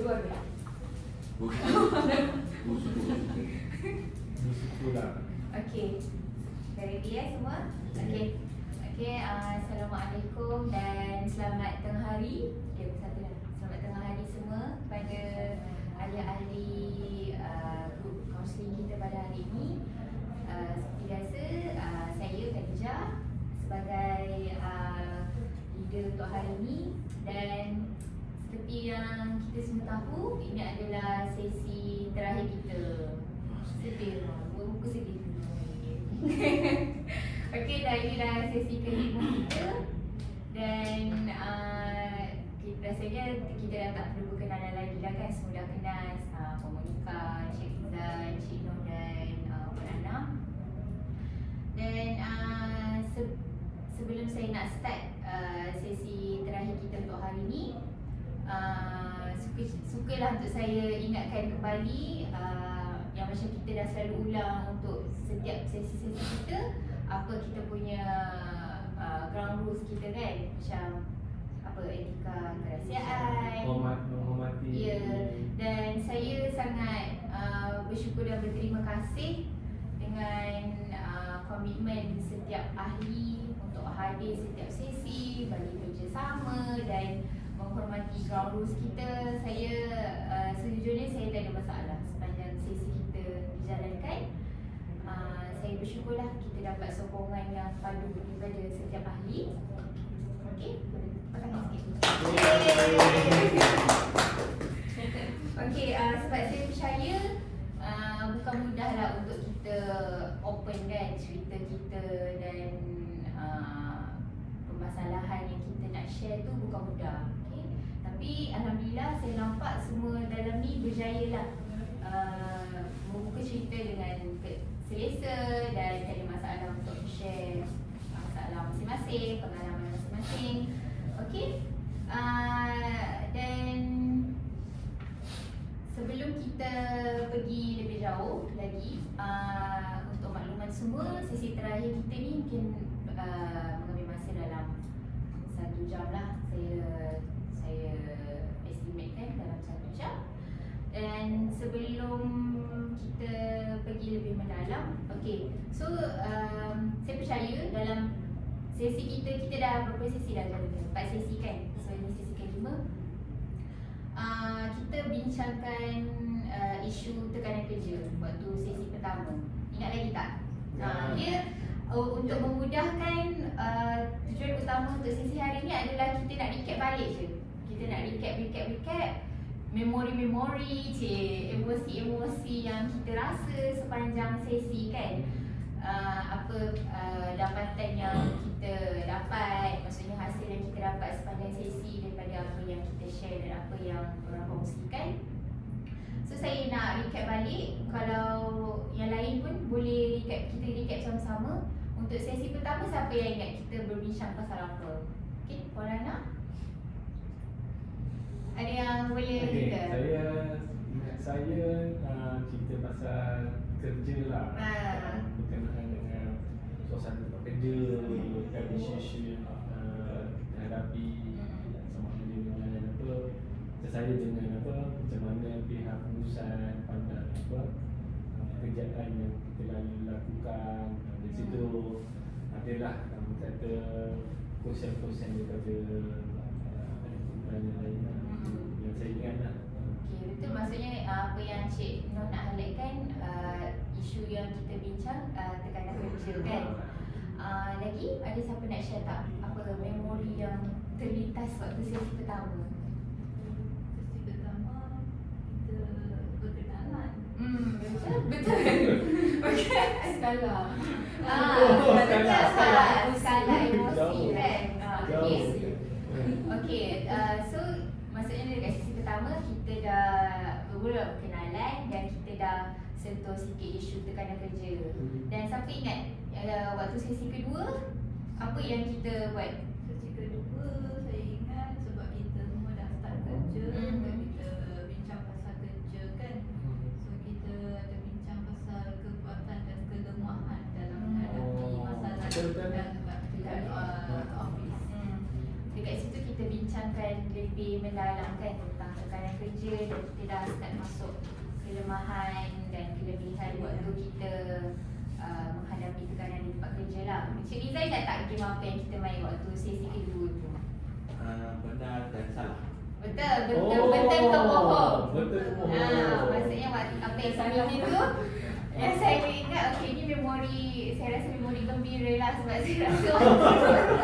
luar ke? Bersyukur lah. Okey. Dah ready semua? Okey. Okey, Assalamualaikum dan selamat tengah hari. Okey, satu dah. Selamat tengah hari semua kepada ahli-ahli grup kaunseling kita pada hari ini. Seperti biasa, saya Khadijah sebagai leader untuk hari ini, dan seperti yang kita semua tahu, ini adalah sesi terakhir kita. Sedih, buat muka sedih. Okey, dah ini dah sesi ke-5 kita, dan rasanya kita dah tak perlu berkenalan lagi lah kan. Semua dah kenal Puan Monica, Cik Rizal, Cik Noh dan Puan Ana. Dan sebelum saya nak start sesi terakhir kita untuk hari ni, sukalah untuk saya ingatkan kembali yang macam kita dah selalu ulang untuk setiap sesi-sesi kita, apa kita punya ground rules kita kan, macam apa, etika kerahsiaan, menghormati. ya. Dan saya sangat bersyukur dan berterima kasih dengan komitmen setiap ahli untuk hadir setiap sesi, bagi kerjasama dan menghormati ground rules kita. Saya sejujurnya saya tak ada masalah sepanjang sesi kita dijalankan. Saya bersyukurlah kita dapat sokongan yang padu daripada setiap ahli. Okey, pakai sikit. Okey, sebab saya percaya bukan mudahlah untuk kita open kan cerita kita, dan permasalahan yang kita nak share tu bukan mudah. Okay? Tapi alhamdulillah saya nampak semua dalam ni berjaya lah membuka cerita dengan selesa dan tak ada masalah untuk share masalah masing-masing, pengalaman masing-masing. Okey, dan sebelum kita pergi lebih jauh lagi, untuk makluman semua, sesi terakhir kita ni mungkin mengambil masa dalam 1 jam lah. Saya estimatekan dalam 1 jam. Dan sebelum kita pergi lebih mendalam, okey, so saya percaya dalam sesi kita dah berapa sesi dah jalan? 4 sesi kan? So ini sesi ke-5. Kita bincangkan isu tekanan kerja waktu sesi pertama. Ingat lagi tak? Dia untuk memudahkan, tujuan utama untuk sesi hari ni adalah kita nak recap balik je. Kita nak recap memori-memori, emosi-emosi yang kita rasa sepanjang sesi kan. Apa dapatan yang kita dapat, maksudnya hasil yang kita dapat sepanjang sesi daripada apa yang kita share dan apa yang orang kongsikan. So saya nak recap balik. Kalau yang lain pun boleh kita recap sama-sama. Untuk sesi pertama, siapa yang ingat kita berbincang pasal apa? Okay, Puan Ana? Ada yang boleh cerita? Saya cerita pasal kerja lah, berkenaan dengan suasana tempat kerja, dan isu-isu yang dihadapi sama ada dengan apa, saya dengan apa, macam mana pihak pengurusan pandang pekerjaan yang kita lakukan. Dari situ adalah kata kosen-kosen daripada yang lain yang saya ingat lah. Okay, betul. Maksudnya apa yang Cik Noh nak highlightkan, isu yang kita bincang, tekanan kerja kan. Lagi ada siapa nak share tak apa memori yang terlintas waktu sesi pertama? Sesi pertama kita berkenalan. Betul. Okey, skala. Skala emosi kan. Okey, so maksudnya dekat sesi pertama kita dah berkenalan dan kita dah sentuh sikit isu tekanan kerja. Dan siapa ingat waktu sesi kedua apa yang kita buat? Sesi kedua saya ingat sebab kita semua dah start kerja, dan kita bincang pasal kerja kan. So kita ada bincang pasal kekuatan dan kelemahan dalam menghadapi masalah dan office. Dekat situ kita bincangkan lebih mendalam kan tentang tekanan kerja dan kita dah start masuk kelemahan dan kelebihan waktu kita menghadapi tekanan di tempat kerja lah. Encik Rizal ingat tak game apa yang kita main waktu sesi kedua tu? Benar dan salah. Betul ke bohong? Betul ke bohong. Maksudnya apa yang saya main tu yang saya ingat, okey ni memori, saya rasa memori gembira lah sebab saya rasa waktu tu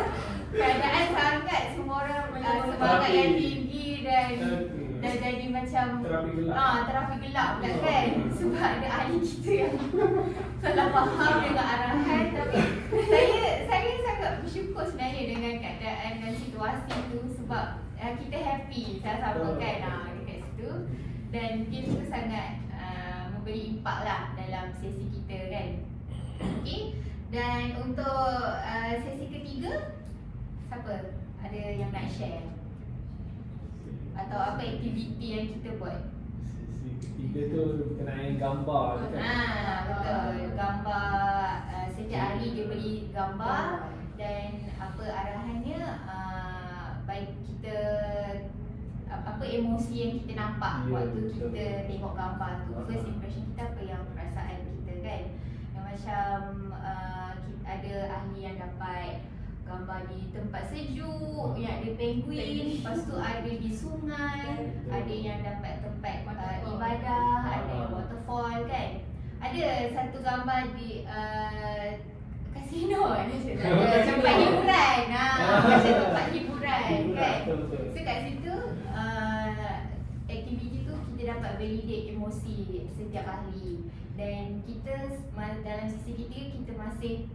keadaan sangat semua orang semangat yang tinggi dan jadi macam terapi gelap pula kan, sebab ada ahli kita yang salah faham dengan arahan. Tapi saya sangat bersyukur sebenarnya dengan keadaan dan situasi tu sebab kita happy sama-sama kan dekat situ, dan game tu sangat memberi impak lah dalam sesi kita kan. Okay, dan untuk sesi ketiga, siapa? Ada yang nak share? Atau apa aktiviti yang kita buat? Sesi ketiga tu berkenaan gambar tu kan? Betul. Gambar, setiap hari dia beri gambar dan apa arahannya, baik kita apa emosi yang kita nampak waktu betul. kita tengok gambar tu. First impression kita, apa yang perasaan kita kan. Yang macam ada ahli yang dapat gambar di tempat sejuk, yang ada penguin, lepas tu ada di sungai, ada yang dapat tempat ibadah, ada yang waterfall kan. Ada satu gambar di kasino, tempat hiburan. Macam tempat hiburan kan. So kat situ aktiviti tu kita dapat validate emosi setiap ahli, dan kita dalam sisi kita masih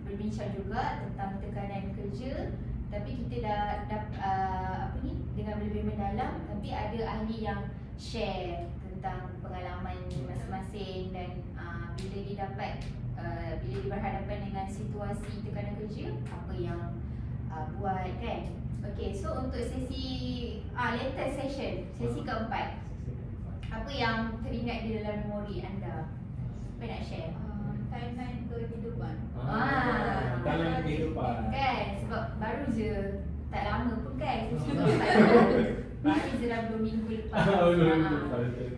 berbincang juga tentang tekanan kerja, tapi kita dah dengan lebih mendalam. Tapi ada ahli yang share tentang pengalaman masing-masing, dan bila dia berhadapan dengan situasi tekanan kerja, apa yang buat kan. Okay, so untuk sesi latest session, sesi keempat, apa yang teringat di dalam memori anda? Apa nak share? Timeline kehidupan. Timeline kehidupan kan, sebab baru je, tak lama pun kan sesi keempat. Baru je dalam 2 minggu lepas.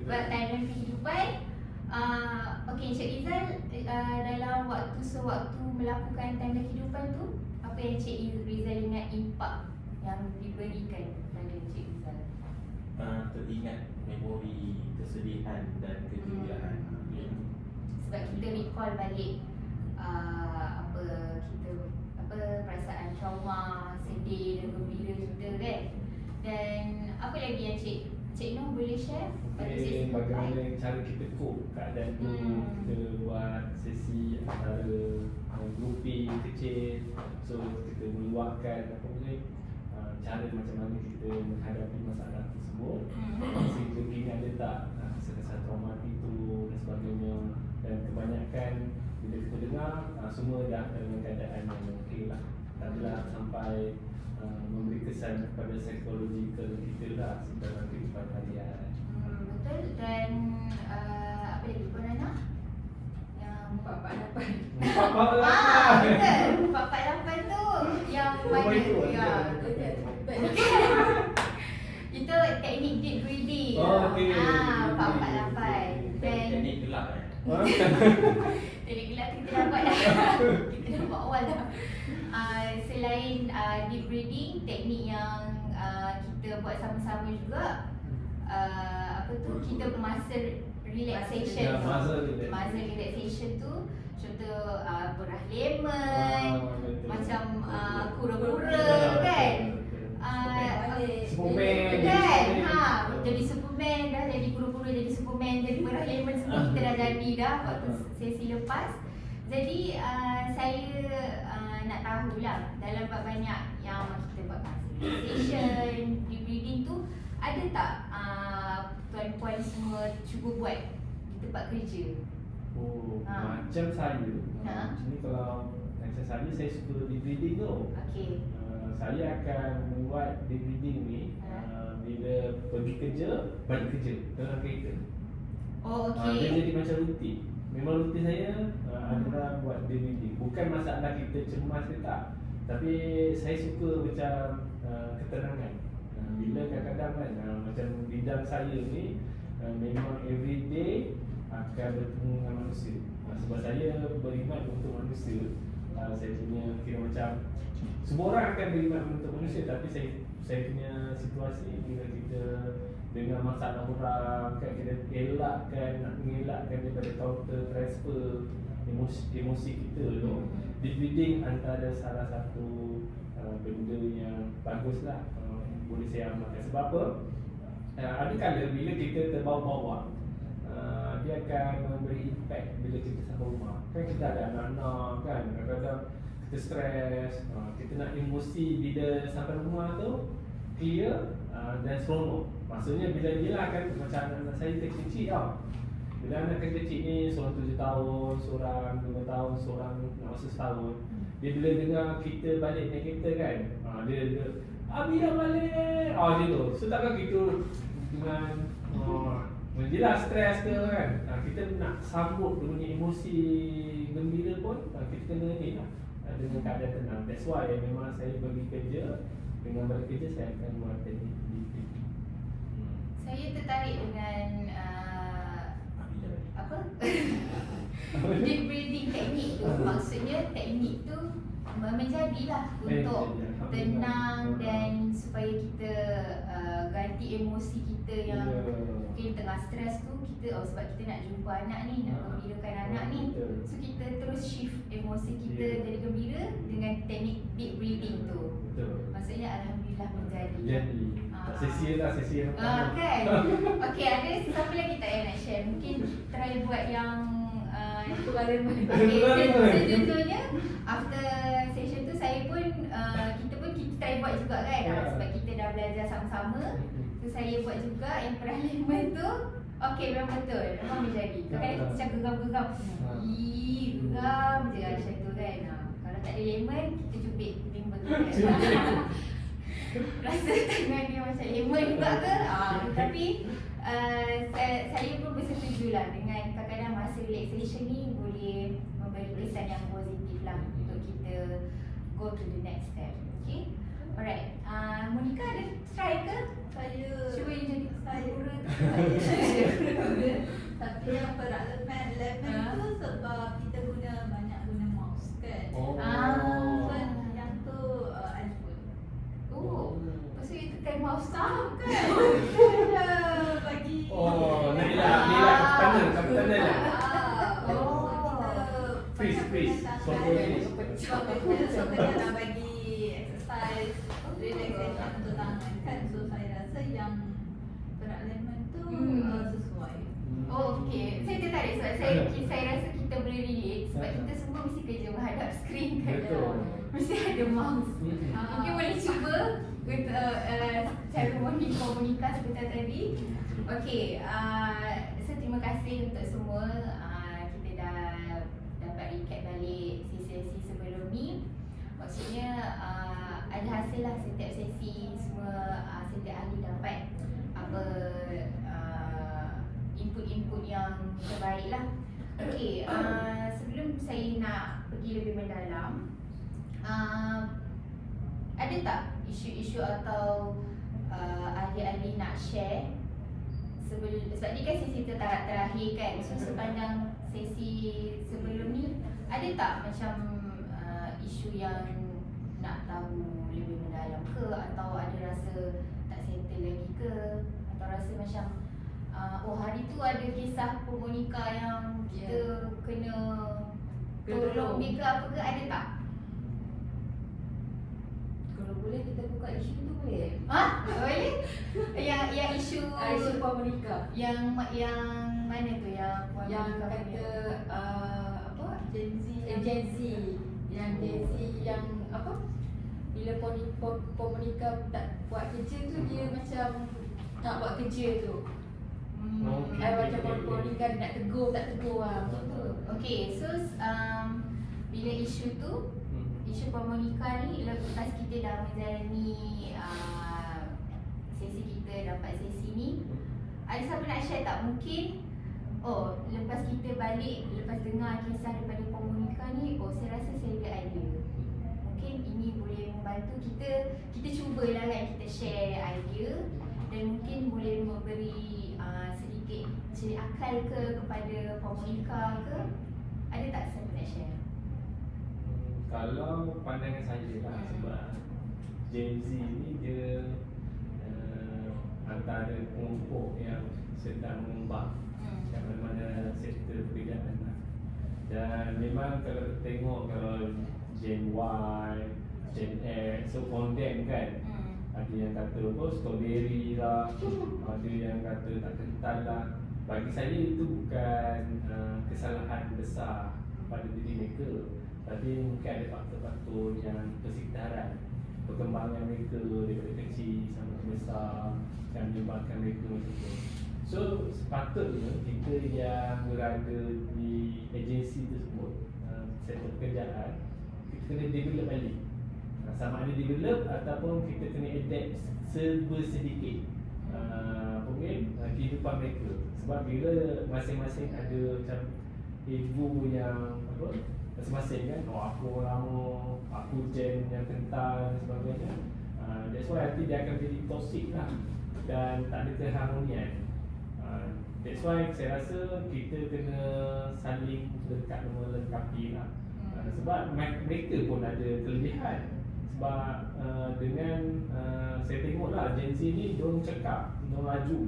Sebab timeline kehidupan. Okay, Encik Rizal, dalam waktu melakukan timeline kehidupan tu, apa yang Encik Rizal ingat impak yang diberikan pada Encik Rizal? Teringat memori kesedihan dan kegembiraan. Sebab kita recall balik perasaan trauma, sedih dan gembira kita kan. Dan apa lagi yang Cik Noh boleh share pada sesi bagaimana cara kita cope keadaan tu. Kita buat sesi antara grouping kecil, so kita meluahkan cara macam mana kita menghadapi masalah tersebut. Sehingga kini ada tak rasa-rasa traumatik tu dan sebagainya. Dan kebanyakan bila kita dengar semua dah dalam keadaan yang okey lah. Tak adalah sampai memberi kesan kepada psikologikal kita lah dalam kehidupan harian. Betul. Dan apa lagi Puan Nana? Yang 448. 448. Betul. 448 tu yang mana tu ya. Itu teknik deep breathing. Okey. 448. Dan Teknik gelap teknik gelap tu kita dah buat dah. Kita dah buat awal dah. Selain deep breathing, teknik yang kita buat sama-sama juga, kita muscle relaxation. Muscle relaxation tu contoh berah lemon, macam kura-kura kan. Superman Kan? Jadi Superman, dah jadi kura-kura, jadi Superman, jadi berah lemon, semua kita dah jadi dah waktu sesi lepas. Jadi saya nak tahulah dalam banyak yang kita buat session di breathing tu, ada tak tuan-puan semua cuba buat di tempat kerja? Macam saya. Macam ni kalau macam saya suka deep breathing tu. Okey. Saya akan membuat deep breathing ni bila pergi kerja, balik kerja dalam kereta. Okey. Dia jadi macam rutin. Memang rutin saya adalah buat deep breathing. Bukan masalah kita cemas ke tak, tapi saya suka macam ketenangan. Bila kadang-kadang kan macam bidang saya ni memang everyday akan bertemu dengan manusia. Sebab saya beriman untuk manusia. Saya punya kira macam semua orang akan beriman untuk manusia, tapi saya punya situasi bila kita dengan masalah orang kan, kita nak mengelakkan daripada counter transfer emosi kita tu. Deep reading antara salah satu benda yang bagus lah, boleh saya amalkan. Sebab apa? Ada kala bila kita terbawa-bawa, dia akan memberi impact bila kita sampai rumah. Kan kita ada anak-anak kan, kadang-kadang kita stres, kita nak emosi bila sampai rumah tu clear dan seronok. Maksudnya bila dia kan macam anak saya kecil-kecil tau. Bila anak kecil ni seorang 7 tahun, seorang 5 tahun, seorang nak masa setahun, dia bila dengar kita balik naik kereta kan, dia Abi dah balik. Macam tu. So takkan kita dengan menjelas stres ke kan, kita nak sambut dia punya emosi gembira pun, kita kena ni lah, dengan keadaan tenang. That's why memang saya pergi kerja, dengan balik kerja saya akan buat teknik deep. Saya tertarik dengan Abi dah balik. apa? Deep breathing teknik tu. Maksudnya teknik tu menjadilah untuk tenang dan supaya kita ganti emosi kita yang mungkin tengah stres tu, kita sebab kita nak jumpa anak ni, nak gembirakan anak ni, so kita terus shift emosi kita jadi gembira dengan teknik deep breathing tu. Betul. Maksudnya alhamdulillah menjadi. Jadi sesi yang pertama. Kan. Okey, ada siapa lagi tak yang nak share? Mungkin try buat yang sejujurnya after session tu saya pun kita try buat juga kan, sebab kita dah belajar sama-sama. So saya buat juga yang parlimen tu. Okey, memang betul, memang menjadi. Kadang-kadang kita macam geram-geram, geram je macam tu kan. Kalau tak ada lemon, kita cubit lemon tu kan. Rasa tangan dia macam lemon juga ke? Tapi saya pun bersetujulah dengan kadang-kadang masa relaxation ni boleh memberi kesan yang positif lah untuk kita go to the next step. Okay? Alright. Monica ada try ke? Saya Cuba you jadi guru. Tapi yang peraleman tu sebab kita banyak guna mouse kan. So yang tu iPhone. Maksudnya you tekan mouse tak kan? Bagi Nila kapitan lah. Freeze. So kena nak bagi exercise relaxation untuk tangan kan. So saya rasa yang peraleman tu sesuai. Okay. Saya tertarik sebab saya rasa kita boleh relate sebab kita semua mesti kerja menghadap skrin kan. Betul. Mesti ada mouse. Mungkin boleh cuba untuk cara Monica sebentar tadi. Okay, so terima kasih untuk semua. Kita dah dapat recap balik sesi-sesi sebelum ni. Maksudnya ada hasil lah setiap sesi, semua setiap ahli dapat apa input-input yang terbaik lah. Okay, sebelum saya nak pergi lebih mendalam, ada tak isu-isu atau ahli-ahli nak share sebab ni kan sesi terakhir kan. So sepanjang sesi sebelum ni ada tak macam isu yang nak tahu lebih mendalam ke, atau ada rasa tak settle lagi ke, atau rasa macam hari tu ada kisah Monica yang kita kena tolong dia ke apa ke, ada tak? Kalau boleh kita buka isu tu boleh? Boleh? Yang isu Puan Monica yang mana tu yang Puan yang Monica kata punya? apa? Gen Z Gen Z yang apa? Bila Puan Monica tak buat kerja tu, dia macam tak buat kerja tu. Macam Puan Monica nak tegur tak tegur macam tu. Okay, so bila isu tu, isu Puan Monica ni lepas kita dah menjalani sesi kita, dapat sesi ni, ada siapa nak share tak? Mungkin lepas kita balik, lepas dengar kisah daripada Puan Monica ni, saya rasa saya ada idea. Mungkin ini boleh membantu kita cubalah kan, kita share idea dan mungkin boleh memberi sedikit akal kepada pemerintah ke. Ada tak siapa nak share? Kalau pandangan saya lah, sebab Gen Z ni dia antara kelompok yang sedang mengembang kat mana-mana sektor pekerjaan lah. Dan memang kalau tengok, kalau Gen Y, Gen X, so condemn kan. Ada yang kata strawberry lah, ada yang kata tak kental lah. Bagi saya itu bukan kesalahan besar pada diri mereka, tapi mungkin ada faktor-faktor yang persekitaran, perkembangan mereka daripada kecil sampai besar yang menyebabkan mereka macam tu. So sepatutnya kita yang berada di agensi tersebut, sektor pekerjaan, kita kena develop balik. Sama ada develop ataupun kita kena adapt sedikit mungkin kehidupan mereka. Sebab bila masing-masing ada macam ego yang masing-masing kan, aku lama, aku gen yang kental dan sebagainya. That's why nanti dia akan jadi toxic lah dan tak ada keharmonian. That's why saya rasa kita kena saling melengkapi lah. Sebab mereka pun ada kelebihan. Sebab dengan saya tengok lah Gen Z ni diorang cakap, diorang laju,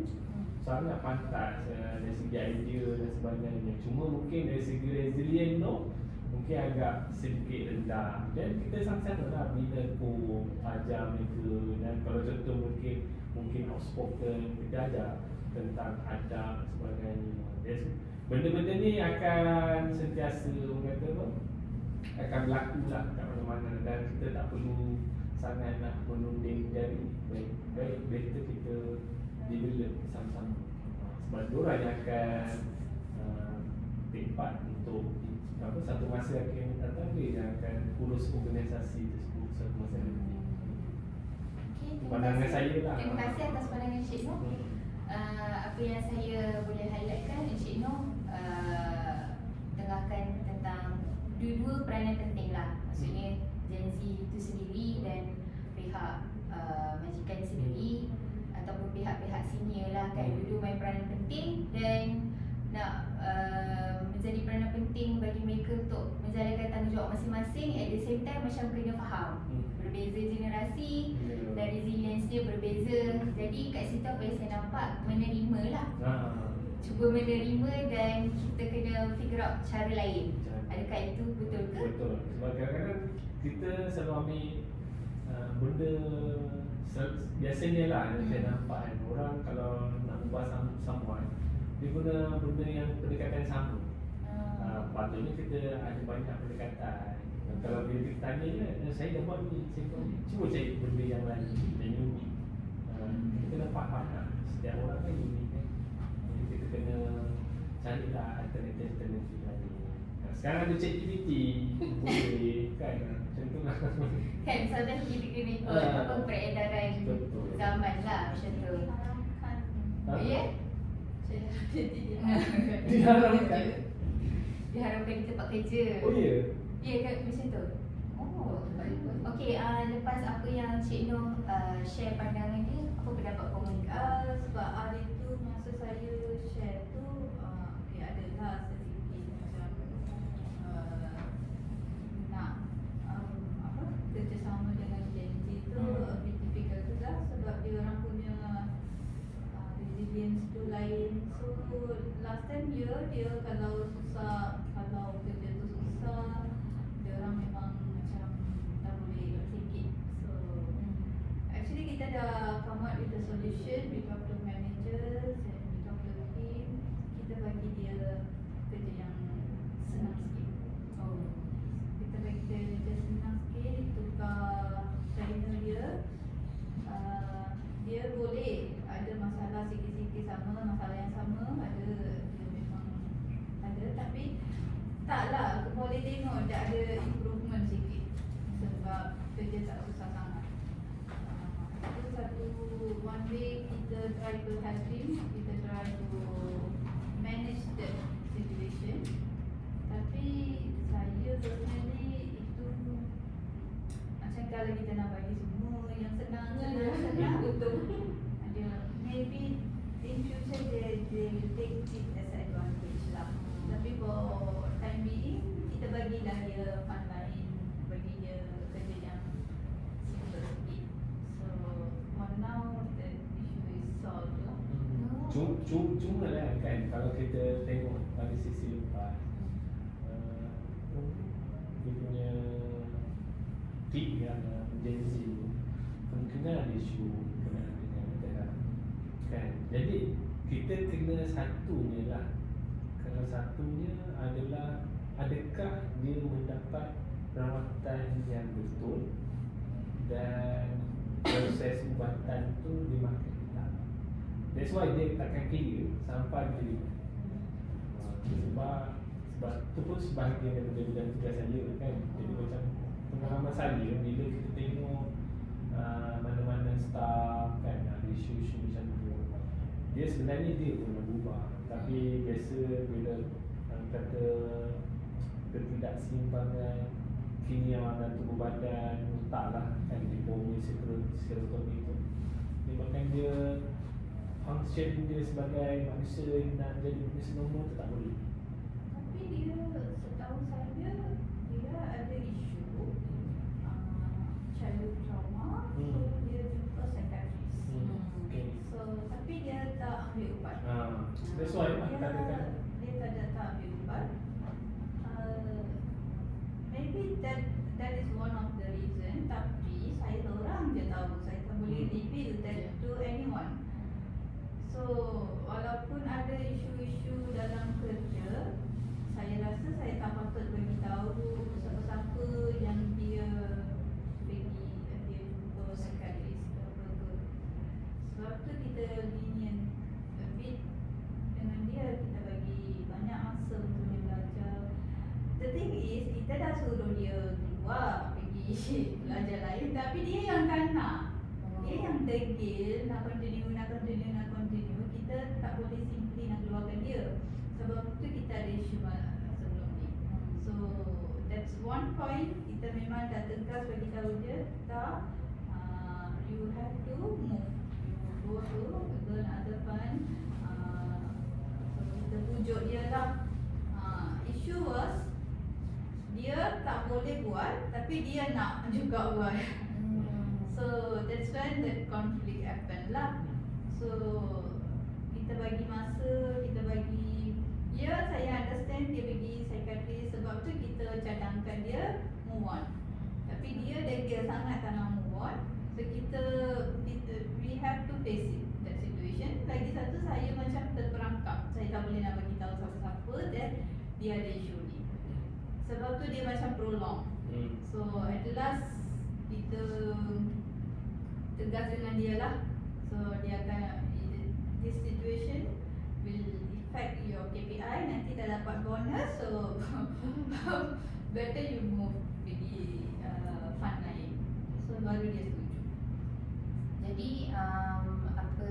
sangat pantas dari segi idea dan sebagainya. Cuma mungkin dari segi resilient tu mungkin agak sedikit rendah. Dan kita sama-sama lah bila pun ajar mereka. Dan kalau contoh mungkin outspoken, kita ajar tentang adab dan sebagainya. Benda-benda ni akan sentiasa akan berlaku lah kat mana-mana. Dan kita tak perlu sangat nak menunding jari. Baik better kita develop sama-sama. Sebab diorang yang akan tempat untuk satu masa akan datang, dia yang akan urus organisasi tersebut satu masa nanti. Okay, pandangan saya lah. Terima kasih atas pandangan Encik Noh. Apa yang saya boleh highlightkan, Encik Noh tengahkan tentang dua peranan penting lah. Maksudnya Gen Z itu sendiri dan pihak majikan sendiri ataupun pihak-pihak senior lah kan, dua main peranan penting dan nak menjadi peranan penting bagi mereka untuk menjalankan tanggungjawab masing-masing. At the same time macam kena faham berbeza generasi dan resilience dia berbeza. Jadi kat situ apa yang saya nampak, menerima lah. Cuba menerima dan kita kena figure out cara lain. Adakah itu betul ke? Betul. Sebab kadang-kadang kita selalu ambil benda biasanya lah yang saya nampak kan, orang kalau nak ubah someone, dia guna benda yang pendekatan sama. Patutnya kita ada banyak pendekatan. Kalau bila kita tanya dia, saya dah buat ni, saya buat ni, cuba cari benda yang lain dan unik. Kita kena faham lah, setiap orang kan unik kan. Jadi kita kena carilah alternatif lain. Sekarang ada ChatGPT, boleh kan, macam tu lah. Kan sometimes kita kena ikut peredaran zaman lah macam tu. Harapkan Ya? saya jadi Diharapkan. Diharapkan di tempat kerja. Oh ya? Ya kan macam tu. Oh, baik. Okey, lepas apa yang Cik Noh share pandangan dia, apa pendapat pemerintah? sebab hari tu masa saya share tu okay, adalah sedikit macam nak kerjasama dengan Gen Z tu difficult juga sebab dia orang punya resilience tu lain. So last time dia kalau susah, kalau kerja tu susah, dia orang memang macam tak boleh take it. So actually kita dah come up with a solution. We talk to managers and we talk to the team. Kita bagi dia kerja yang senang sikit. Kita bagi dia kerja senang sikit, tukar trainer dia. Dia boleh ada masalah sikit-sikit sama, masalah yang sama ada, dia memang ada, tapi taklah, boleh tengok dia ada improvement sikit sebab kerja tak susah sangat. Itu satu one way kita try to help him, kita try to manage that situation. Tapi saya personally itu macam kalau kita nak bagi semua they will take it as advantage lah. Tapi for time being, kita bagilah dia fund lain, bagi dia kerja yang simple sikit. So for now that issue is solved lah. Cuma lah kan, kalau kita tengok pada sisi lepas, dia punya tip yang Gen Z kemungkinan ada isu berkenaan dengan mental kan. Jadi kita kena satunya lah. Kalau satunya adalah adakah dia mendapat perawatan yang betul dan proses ubatan tu dimakan tak. That's why dia takkan kira sampai dia sebab tu pun sebahagian daripada bidang tugas saya kan. Jadi macam pengalaman saya bila kita tengok mana-mana staff kan ada isu-isu macam tu, dia sebenarnya dia pun nak berubah, tapi biasa bila kata ketidakseimbangan kimia dan tubuh badan otak lah kan, di hormon serotonin tu menyebabkan dia function dia sebagai manusia nak jadi manusia normal tu tak boleh. Tapi dia setahu saya dia ada isu childhood trauma. So dia jumpa psychiatrist. Okay. So tapi dia tak ambil ubat. That's why katakan Dia tak ambil ubat. Maybe that is one of the reason. Tapi saya seorang je tahu, saya tak boleh reveal that to anyone. So walaupun ada isu-isu dalam kerja, saya rasa saya tak patut beritahu siapa-siapa yang dia jumpa psychiatrist ke apa ke. Sebab tu kita lenient a bit dengan dia, kita bagi banyak masa untuk dia belajar. The thing is, kita dah suruh dia keluar pergi belajar lain, tapi dia yang tak nak. Dia yang degil, nak continue. Kita tak boleh simply nak keluarkan dia. Sebab tu kita ada isu sebelum ni. So that's one point, kita memang dah tegas bagi tahu dia, tak, you have to move. You go to another fund. So kita pujuk dia lah. Issue was, dia tak boleh buat, tapi dia nak juga buat. So that's when that conflict happen lah. So kita bagi masa, kita bagi, ya saya understand dia pergi psychiatrist, sebab tu kita cadangkan dia move on. Tapi dia degil sangat tak nak move on. So kita we have to face it, that situation. Lagi satu, saya macam terperangkap, saya tak boleh nak bagi tahu siapa-siapa dan dia ada isu ni. Sebab tu dia macam prolong. So at last kita tegas dengan dia lah. So dia akan, this situation will affect your KPI, nanti dah dapat bonus, so better you move pergi fund lain. So baru dia setuju. Jadi apa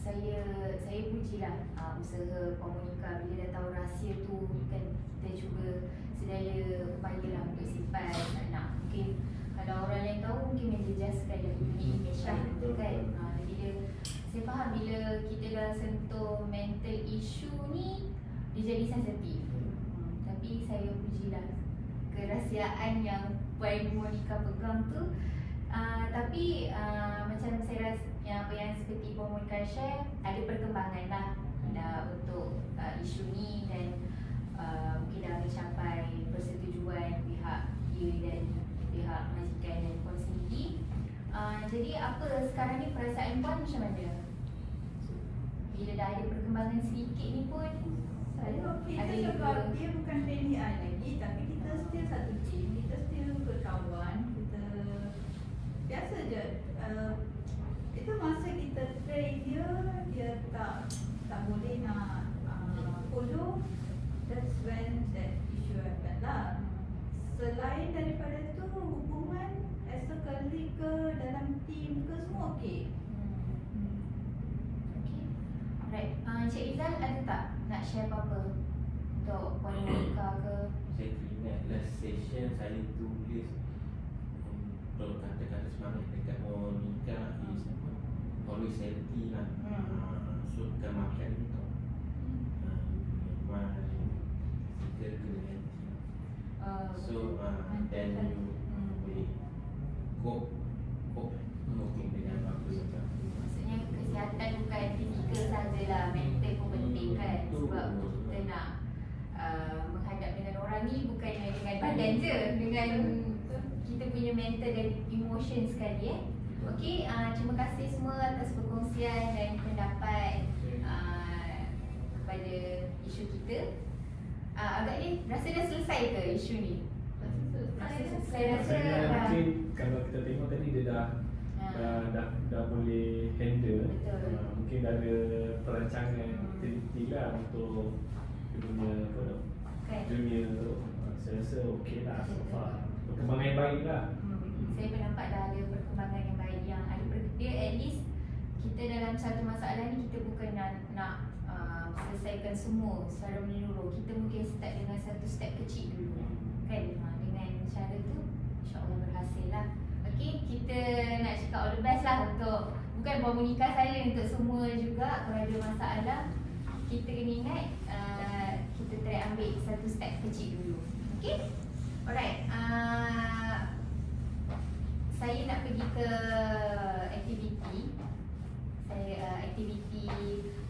saya pujilah usaha Pemonika bila dah tahu rahsia tu kan, kita cuba sedaya upayalah untuk simpan anak. Mungkin kalau orang lain tahu mungkin menjejaskan dia punya image lah kan. Jadi saya faham bila kita dah sentuh mental issue ni, dia jadi sensitif. Tapi saya pujilah kerahsiaan yang Puan Monica pegang tu. Tapi macam saya rasa yang apa yang seperti Puan Monica share, ada perkembangan lah untuk isu ni, dan mungkin dah mencapai persetujuan pihak dia dan pihak majikan dan Puan sendiri. Jadi apa sekarang ni perasaan Puan macam mana? Bila dah ada perkembangan sedikit ni pun Saya okey ada je, sebab juga. dia bukan trainee I lagi, tapi kita still satu team, kita still berkawan, kita biasa je. Itu masa kita train dia tak boleh nak follow, that's when that issue happen lah. Selain daripada tu, hubungan as a colleague ke, dalam team ke, semua okey. Okay. Alright. Encik Rizal ada tak nak share apa-apa untuk Puan Monica ke? Saya teringat last session saya tulis kalau kata-kata semangat dekat Monica is always healthy lah. usulkan makan ni tau. Memang kita kena hati. So then you boleh cope mungkin dengan apa yang berlaku. Maksudnya kesihatan bukan fizikal sajalah, mental pun penting kan. Sebab kita nak menghadap dengan orang ni bukannya dengan badan je, dengan kita punya mental dan emotion sekali. Okey, terima kasih semua atas perkongsian dan pendapat kepada isu kita. Agaknya rasa dah selesai ke isu ni? Saya rasa mungkin kalau kita tengok tadi dia dah boleh handle. Betul. Mungkin dah ada perancangan aktiviti lah untuk dia punya apa tu, kan? dunia tu. Saya rasa okey lah so far. Perkembangan yang baik lah. Saya pun nampak dah ada perkembangan yang baik, yang ada dia at least kita dalam satu masalah ni kita bukan nak selesaikan semua secara menyeluruh. Kita mungkin start dengan satu step kecil dulu kan. Dengan cara tu insya-Allah berhasil lah. Okey, kita nak cakap all the best lah untuk bukan Puan Monica saja, untuk semua juga. Kalau ada masalah kita kena ingat kita try ambil satu step kecil dulu. Okey? Alright. Saya nak pergi ke aktiviti.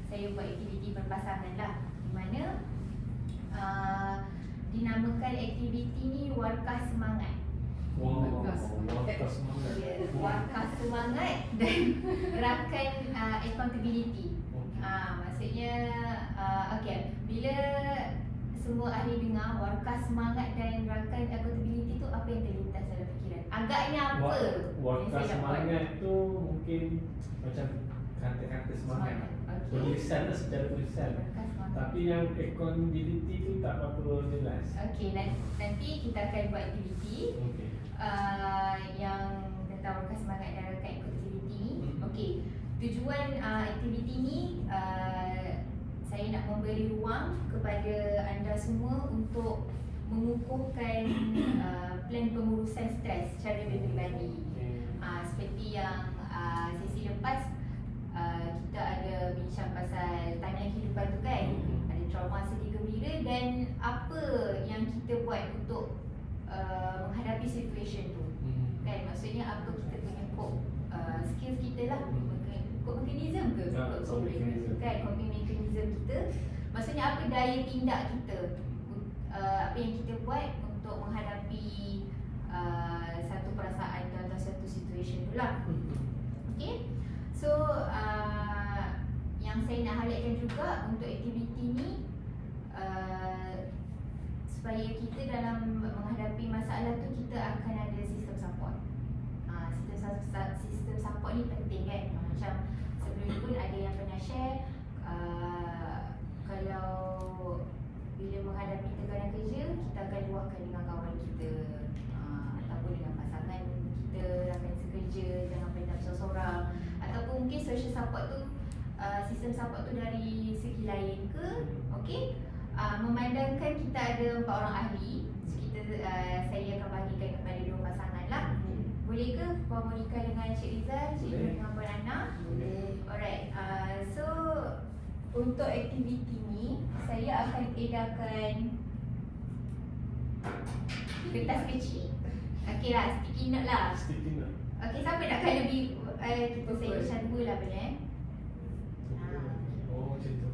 Saya buat aktiviti berpasangan lah, di mana dinamakan aktiviti ni Warkah Semangat. Warkah semangat. Ya, Warkah Semangat dan rakan accountability. Maksudnya okey, bila semua ahli dengar Warkah Semangat dan rakan accountability tu, apa yang terlintas dalam fikiran? Agaknya apa? Warkah yang saya nak buat? semangat tu mungkin macam kata-kata semangat. Okey. Tulisan lah, secara tulisan. Warkah Semangat. Tapi yang accountability tu tak apa-apa jelas. Okey, nanti kita akan buat aktiviti Okey. yang tentang Warkah Semangat dan rakan accountability ni. Okey, tujuan aktiviti ni saya nak memberi ruang kepada anda semua untuk mengukuhkan plan pengurusan stres secara pribadi. Seperti yang sesi lepas kita ada bincang pasal timeline kehidupan tu kan. Ada trauma sedih gembira dan apa yang kita buat untuk menghadapi situation tu. Kan, maksudnya apa kita punya cope skills kita lah. Coping mechanism ke? Coping mechanism. Kan, coping mechanism kita. Maksudnya apa daya tindak kita, apa yang kita buat untuk menghadapi satu perasaan atau satu situation tu lah. Okay. So yang saya nak highlightkan juga untuk aktiviti ni, supaya kita dalam menghadapi masalah tu kita akan ada sistem support. Sistem support ni penting kan. Macam sebelum ni pun ada yang pernah share, kalau bila menghadapi tekanan kerja, kita akan luahkan dengan kawan kita, ataupun dengan pasangan kita, rakan sekerja, jangan pendam seorang-seorang. Ataupun mungkin social support tu, sistem support tu dari segi lain ke. Okey, memandangkan kita ada 4 orang ahli, so saya akan bahagikan kepada 2 pasangan lah. Boleh ke Puan Monica dengan Cik Rizal, Cik Nur dengan Puan Ana? Boleh. Alright, so untuk aktiviti ni saya akan edarkan kertas kecil. Okey lah, sticky note lah. Sticky note. Okey, siapa nakkan lebih kita saya macam 2 lah benar. Oh macam tu.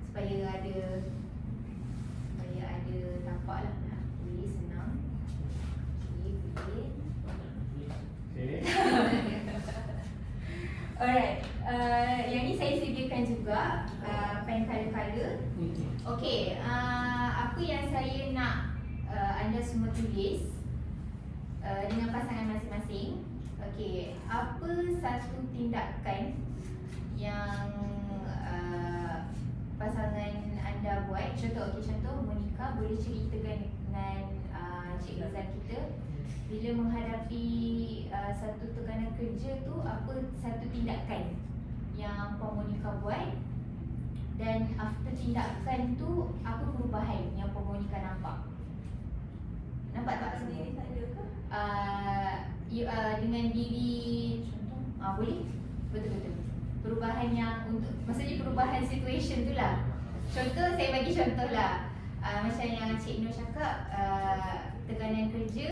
Supaya ada nampak lah, nak tulis senang. Okey, boleh. Okay. Alright, yang ni saya sediakan juga pen color-color. Okey, apa yang saya nak anda semua tulis dengan pasangan masing-masing. Okey, apa satu tindakan yang pasangan anda buat? Contoh, Monica boleh ceritakan dengan Cik Rizal kita, bila menghadapi satu tekanan kerja tu, apa satu tindakan yang Puan Monica buat, dan after tindakan tu apa perubahan yang Puan Monica nampak? Nampak tak Sendiri saja ke? Dengan diri, contoh boleh? Betul-betul. perubahan yang untuk, maksudnya perubahan situation tu lah. Contoh, saya bagi contoh lah. Macam yang Cik Nur cakap, tekanan kerja,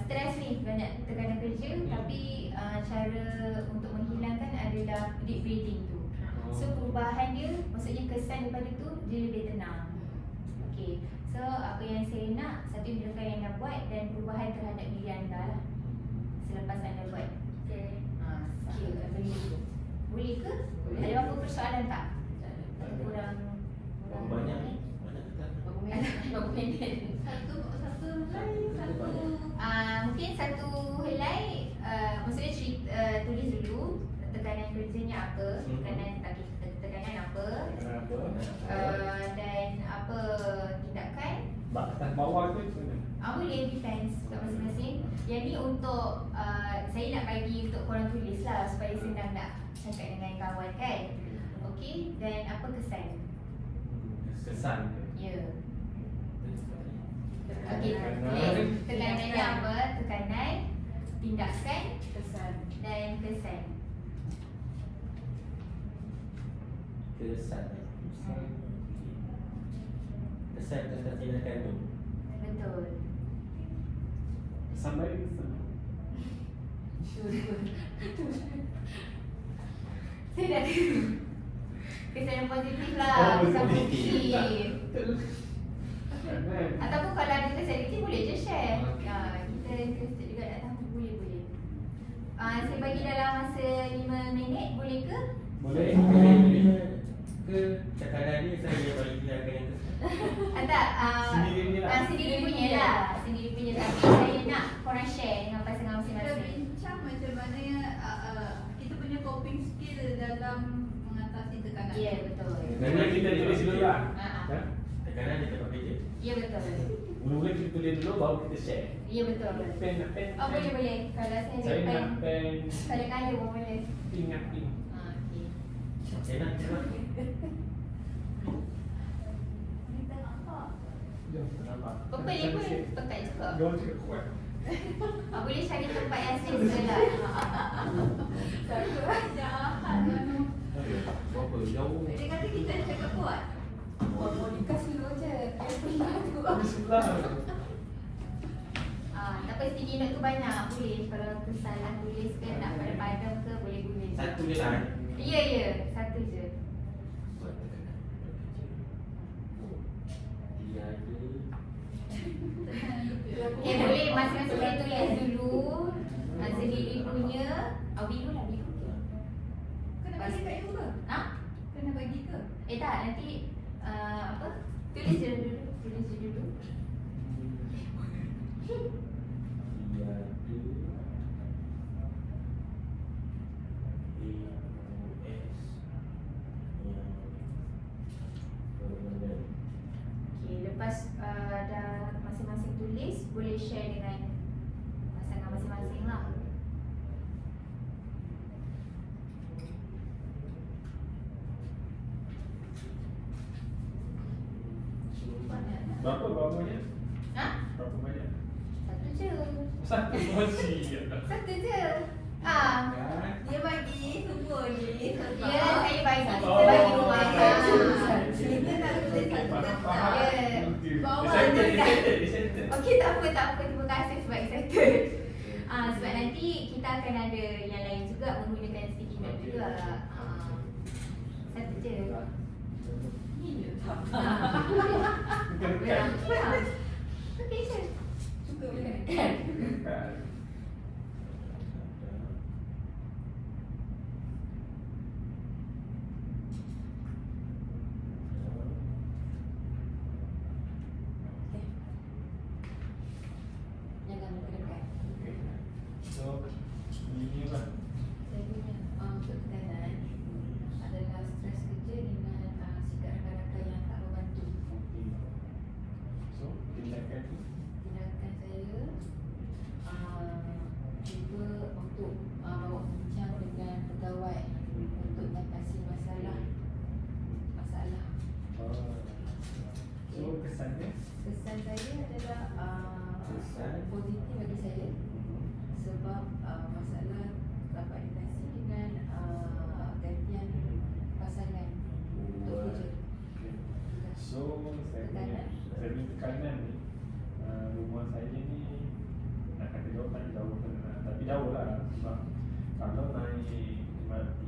stres ni, banyak tekanan kerja, tapi cara untuk menghilangkan adalah deep breathing tu. So perubahan dia, maksudnya kesan daripada tu, dia lebih tenang. Okay, so apa yang saya nak, satu tindakan yang anda buat dan perubahan terhadap diri anda lah selepas anda buat skill benda tu. Boleh ke? Ada apa persoalan tak? Kurang Banyak ni. Banyak kita. Berapa minit? Satu helai, satu mungkin satu helai, maksudnya tulis dulu tekanan kerjanya apa, tekanan apa, Kenapa? dan apa tindakan. Atas bawah tu macam mana? Boleh depends kat masing-masing. Yang ni untuk saya nak bagi untuk korang tulis lah supaya senang nak cakap dengan kawan kan. Okey, dan apa kesan? Kesan ke? Ya. Okey, Tekanan. tulis tekanannya apa, tekanan, tindakan Kesan. dan kesan. Kesan. Kesan atas tindakan tu. Betul. Kesan baik kesan. Saya dah kesan yang positif lah, Oh, kesan positif. positif. Kan? Ataupun kalau ada kesan negatif boleh je share. Okay. Kita interested juga nak tahu, boleh. Saya bagi dalam masa 5 minit, boleh ke? Boleh? Ke tekanan ni saya bagi tindakan yang kesan. Tak, Sendiri punya lah. sendiri punya lah. Sendiri punya, tapi saya nak korang share dengan pasangan kita masing-masing. bincang macam mana kita punya coping skill dalam mengatasi tekanan. Ya, betul. Memang kita tulis dulu lah. Ah. Ha? Tekanan di tempat kerja. Ya, betul. Mula-mula kita tulis dulu baru kita share. Ya, betul. Pen nak pen. Oh, boleh. Kalau saya Saya ada nak pen, pen. kalau kaya pun boleh. Pink nak pink. Okey. Senang cepat. Kita nampak. Jom, nampak. Pepel pun pekat juga. Jom cakap kuat. Boleh cari tempat yang selesa lah. Jahat Manu. Berapa jauh? Dia kata kita cakap kuat. Monica slow je. Dia pernah tu. Di sebelah. Tak apa, sticky note tu banyak. Boleh kalau kesalahan tulis ke nak padam-padam ke boleh guna je. Satu je lah. Ya, satu je. Buat tekanan. Dia ada. Okay, boleh masing-masing boleh tulis dulu sendiri punya. Biru lah, biru. Kena bagi kat you ke? Kena bagi ke? Tak, nanti apa? Tulis je dulu. Dia ada. Okay, lepas dah masing-masing tulis, boleh share dengan pasangan masing-masing lah. Berapa banyak? Berapa banyak? Satu je. Satu masih. Satu je. Dia bagi semua ni. Ya, saya bagi. Kita Oh, bagi rumah. Kita nak tulis satu kertas. Bawah Dia dia. settle. Okey, tak apa. Terima kasih sebab excited. Sebab nanti kita akan ada yang lain juga menggunakan sticky note juga. Satu je. Okey je. Suka boleh kan? Jangan dekat. So, ini lah. Saya punya untuk tekanan adalah stres kerja dengan sikap rakan-rakan yang tak membantu. So, tindakan tu. Tindakan saya cuba untuk bawa bincang dengan pegawai untuk mengatasi masalah. So, kesannya? Kesan saya adalah Kesan? positif bagi saya sebab masalah dapat ditangani dengan jauh lah. Sebab kalau naik MRT,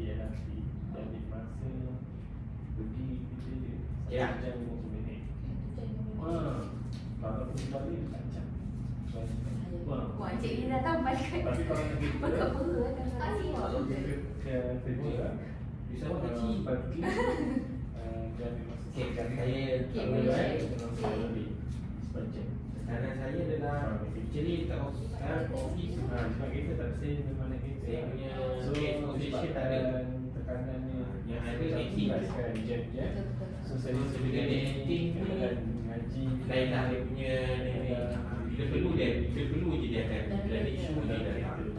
LRT jadi masa pergi kita 1 jam 50 minit. Kalau pergi balik 4 jam. Wah, Encik ni dah tahu balik. Tapi kalau pergi Pakai apa kan sekali. kalau kita ke kerja Bisa buat kecil. pagi dia ambil masa Okey, jam. saya Kalau boleh. saya lebih sebajam. Saran saya adalah actually kat office sekarang kat office Sebab kita tak say mana kita. Saya punya So case position tak ada. tekanannya Yang ada macam meeting. kan jam. So saya Bila dia meeting tu, ngaji lain lah dia punya ni. Bila perlu je dia akan bila ada isu dia dah datang.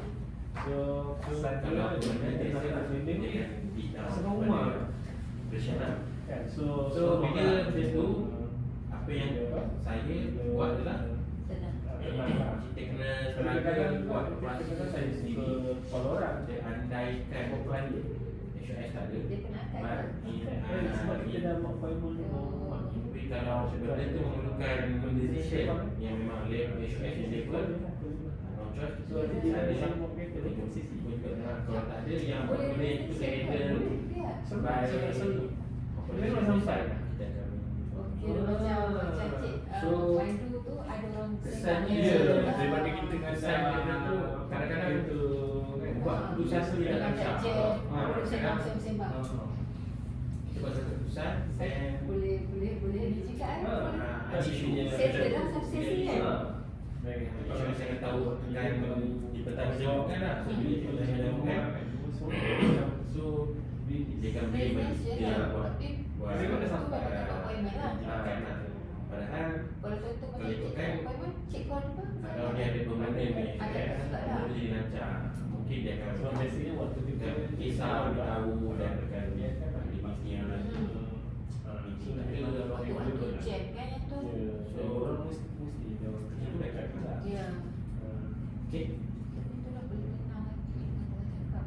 So Kalau apa dia dia nak saya training ni dia akan bidang Semua rumah. bersyarat. kan. So, bila dia tu, apa yang saya buat adalah kita kena struggle buat proses saya sendiri. kalau orang Dia andaikan HOS tak ada, Dia kena akan. sebab kita dah buat appointment Tapi kalau benda tu memerlukan decision yang memang HOS yang level, no choice, So dia kita ada ada sambung kereta boleh dengan konsisten sisi. pun juga. Kalau tak ada yang boleh itu handle Sebab by memang sampai. kita akan Kira macam cik So, Pandu tu ada orang kesannya daripada kita kesan dia tu kadang-kadang tu buat keputusan tu dia tak Macam lancar. cik sembang-sembang. Kita buat satu keputusan dan Boleh dicakap kan? ada isu Settle lah satu sesi kan? isu yang saya tahu akan dipertanggungjawabkan lah. So bila dipertanggungjawabkan, so dia akan boleh bagi dia buat Tapi kau dah sampai tindakan lah. Padahal Kalau contoh macam Kalau cik ikutkan, appointment, cik kau apa? kalau dia ada permanent ni, Ada juga lah. dia jadi lancar. Mungkin dia akan Sebab biasanya waktu kita kisah dia tahu dan akan dia akan ahli bisnes lah. Waktu jam kan yang tu? So orang mesti dia Itu dah cakap lah. Ya. Okay. Itulah boleh tenang cakap.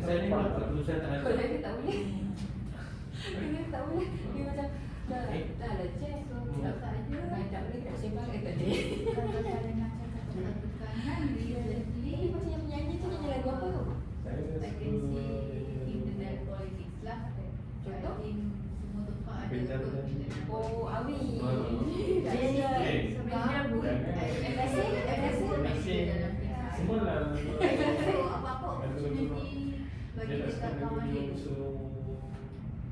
Saya ni buat keputusan tak Kalau lancar. dia tak boleh. Dia tak boleh. Dia macam dah lah cik. So tak saja. Tak boleh tak sembang tak boleh. Kalau saya nak cakap tentang tekanan, recently Macam yang penyanyi tu nyanyi lagu apa tu? I can see internet politics lah. Contoh? I think semua tempat ada Bintang kot dan- internet. Oh, Awi. Dia sebab semua lah apa-apa opportunity bagi kita kawan dia.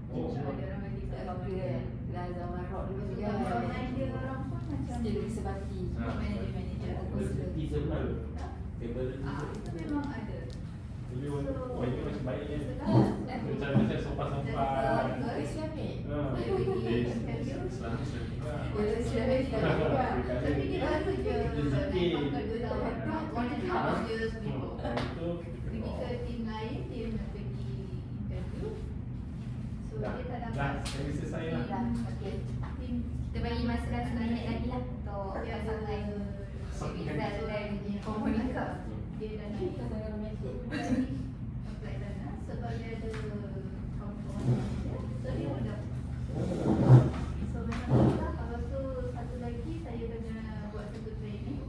Ada orang bagi kita Tak kawan apa dia. kan? Dah zaman rock dulu Betul, kan? kawan dia orang pun macam Still disebati. manager. Favoritism lah. Favoritism. Itu memang ada. Jadi wah ini macam baik kan. Setelah Macam sopan-sopan. Chris Lamik. Selalu sekitar. tapi dia baru je Itu sikit. lepas 2 tahun one and a half years before. Itu Pergi ke tim lain, dia nak pergi interview. So dia tak dah dapat saya selesai lah. Okey. tim. Kita bagi masa dah 1 minit lagi lah untuk Dia pasangan ada Rizal dan Komunika. dia dah naik Pasangan romantik. apply sana sebab dia ada kawan-kawan dia. So dia mudah. So memang lah. Lepas tu satu lagi saya kena buat satu training.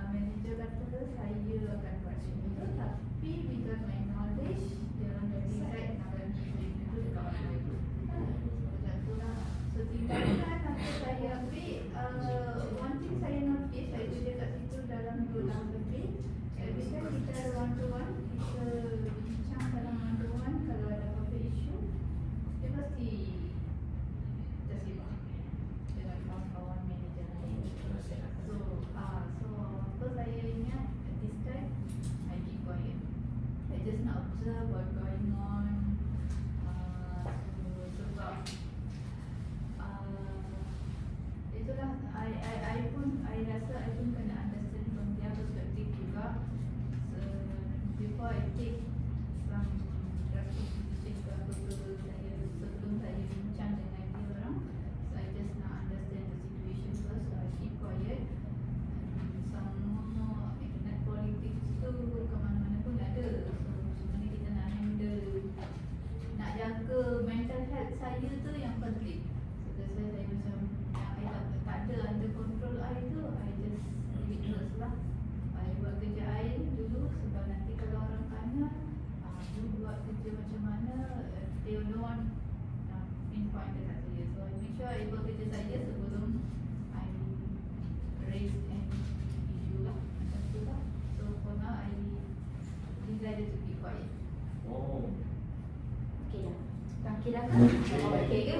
Manager kata saya akan buat training tu, tapi because my knowledge dia orang dah decide nak bagi training tu dekat orang lain. Macam tu lah. So tindakan sampai saya ambil one thing saya notice, saya kerja kat situ dalam 2 tahun lebih. Every time kita one to one, kita bincang dalam one to one, kalau ada apa-apa isu, dia pasti tersimak dengan kawan-kawan manager lain. So apa saya ingat this time, I keep quiet. I just nak observe what going on. Sebab itulah I rasa I pun kena understand from their perspective juga. So, before I take some drastic decision ke apa ke, saya sebelum saya bincang dengan dia orang, so I just nak understand the situation first. So I keep quiet. Sama internet politics tu ke mana-mana pun ada. So sebenarnya kita nak handle, nak jaga mental health saya tu yang penting. So that's why saya macam yang I tak ada under control I tu, I just leave it first lah. baik. Oh. Okey dah. Okey dah kan? Okey ke?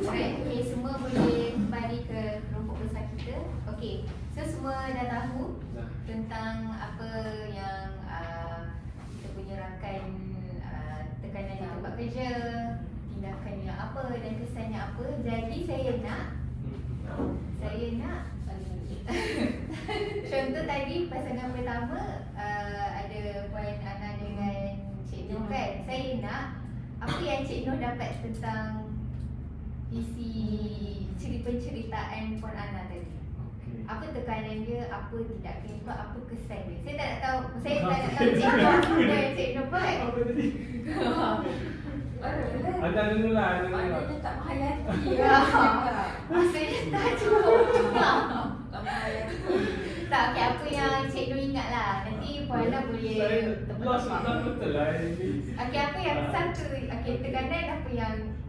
Alright, okay, semua boleh kembali ke kelompok besar kita. Okey, so semua dah tahu Dah. tentang apa yang kita punya rakan tekanan di tempat kerja, tindakannya apa dan kesannya apa. Jadi saya nak contoh tadi pasangan pertama ada Puan Ana dengan Cik Noh kan. Saya nak apa yang Cik Noh dapat tentang isi penceritaan Puan Ana tadi. Okey. Apa tekanan dia, apa tindakan dia, apa kesan dia. Saya tak nak tahu, saya tak nak tahu Cik Noh dan Cik Noh buat. Apa tadi? Aduh, Ada dulu lah, ada dulu lah. maknanya tak menghayati Ya. Maksudnya tak cukup. Tak menghayati. Tak, okey, apa yang Cik Noh ingat lah. Nanti Puan Ana boleh Saya lost tebak-tebak. betul lah ini. Okey, apa yang satu, okey, tekanan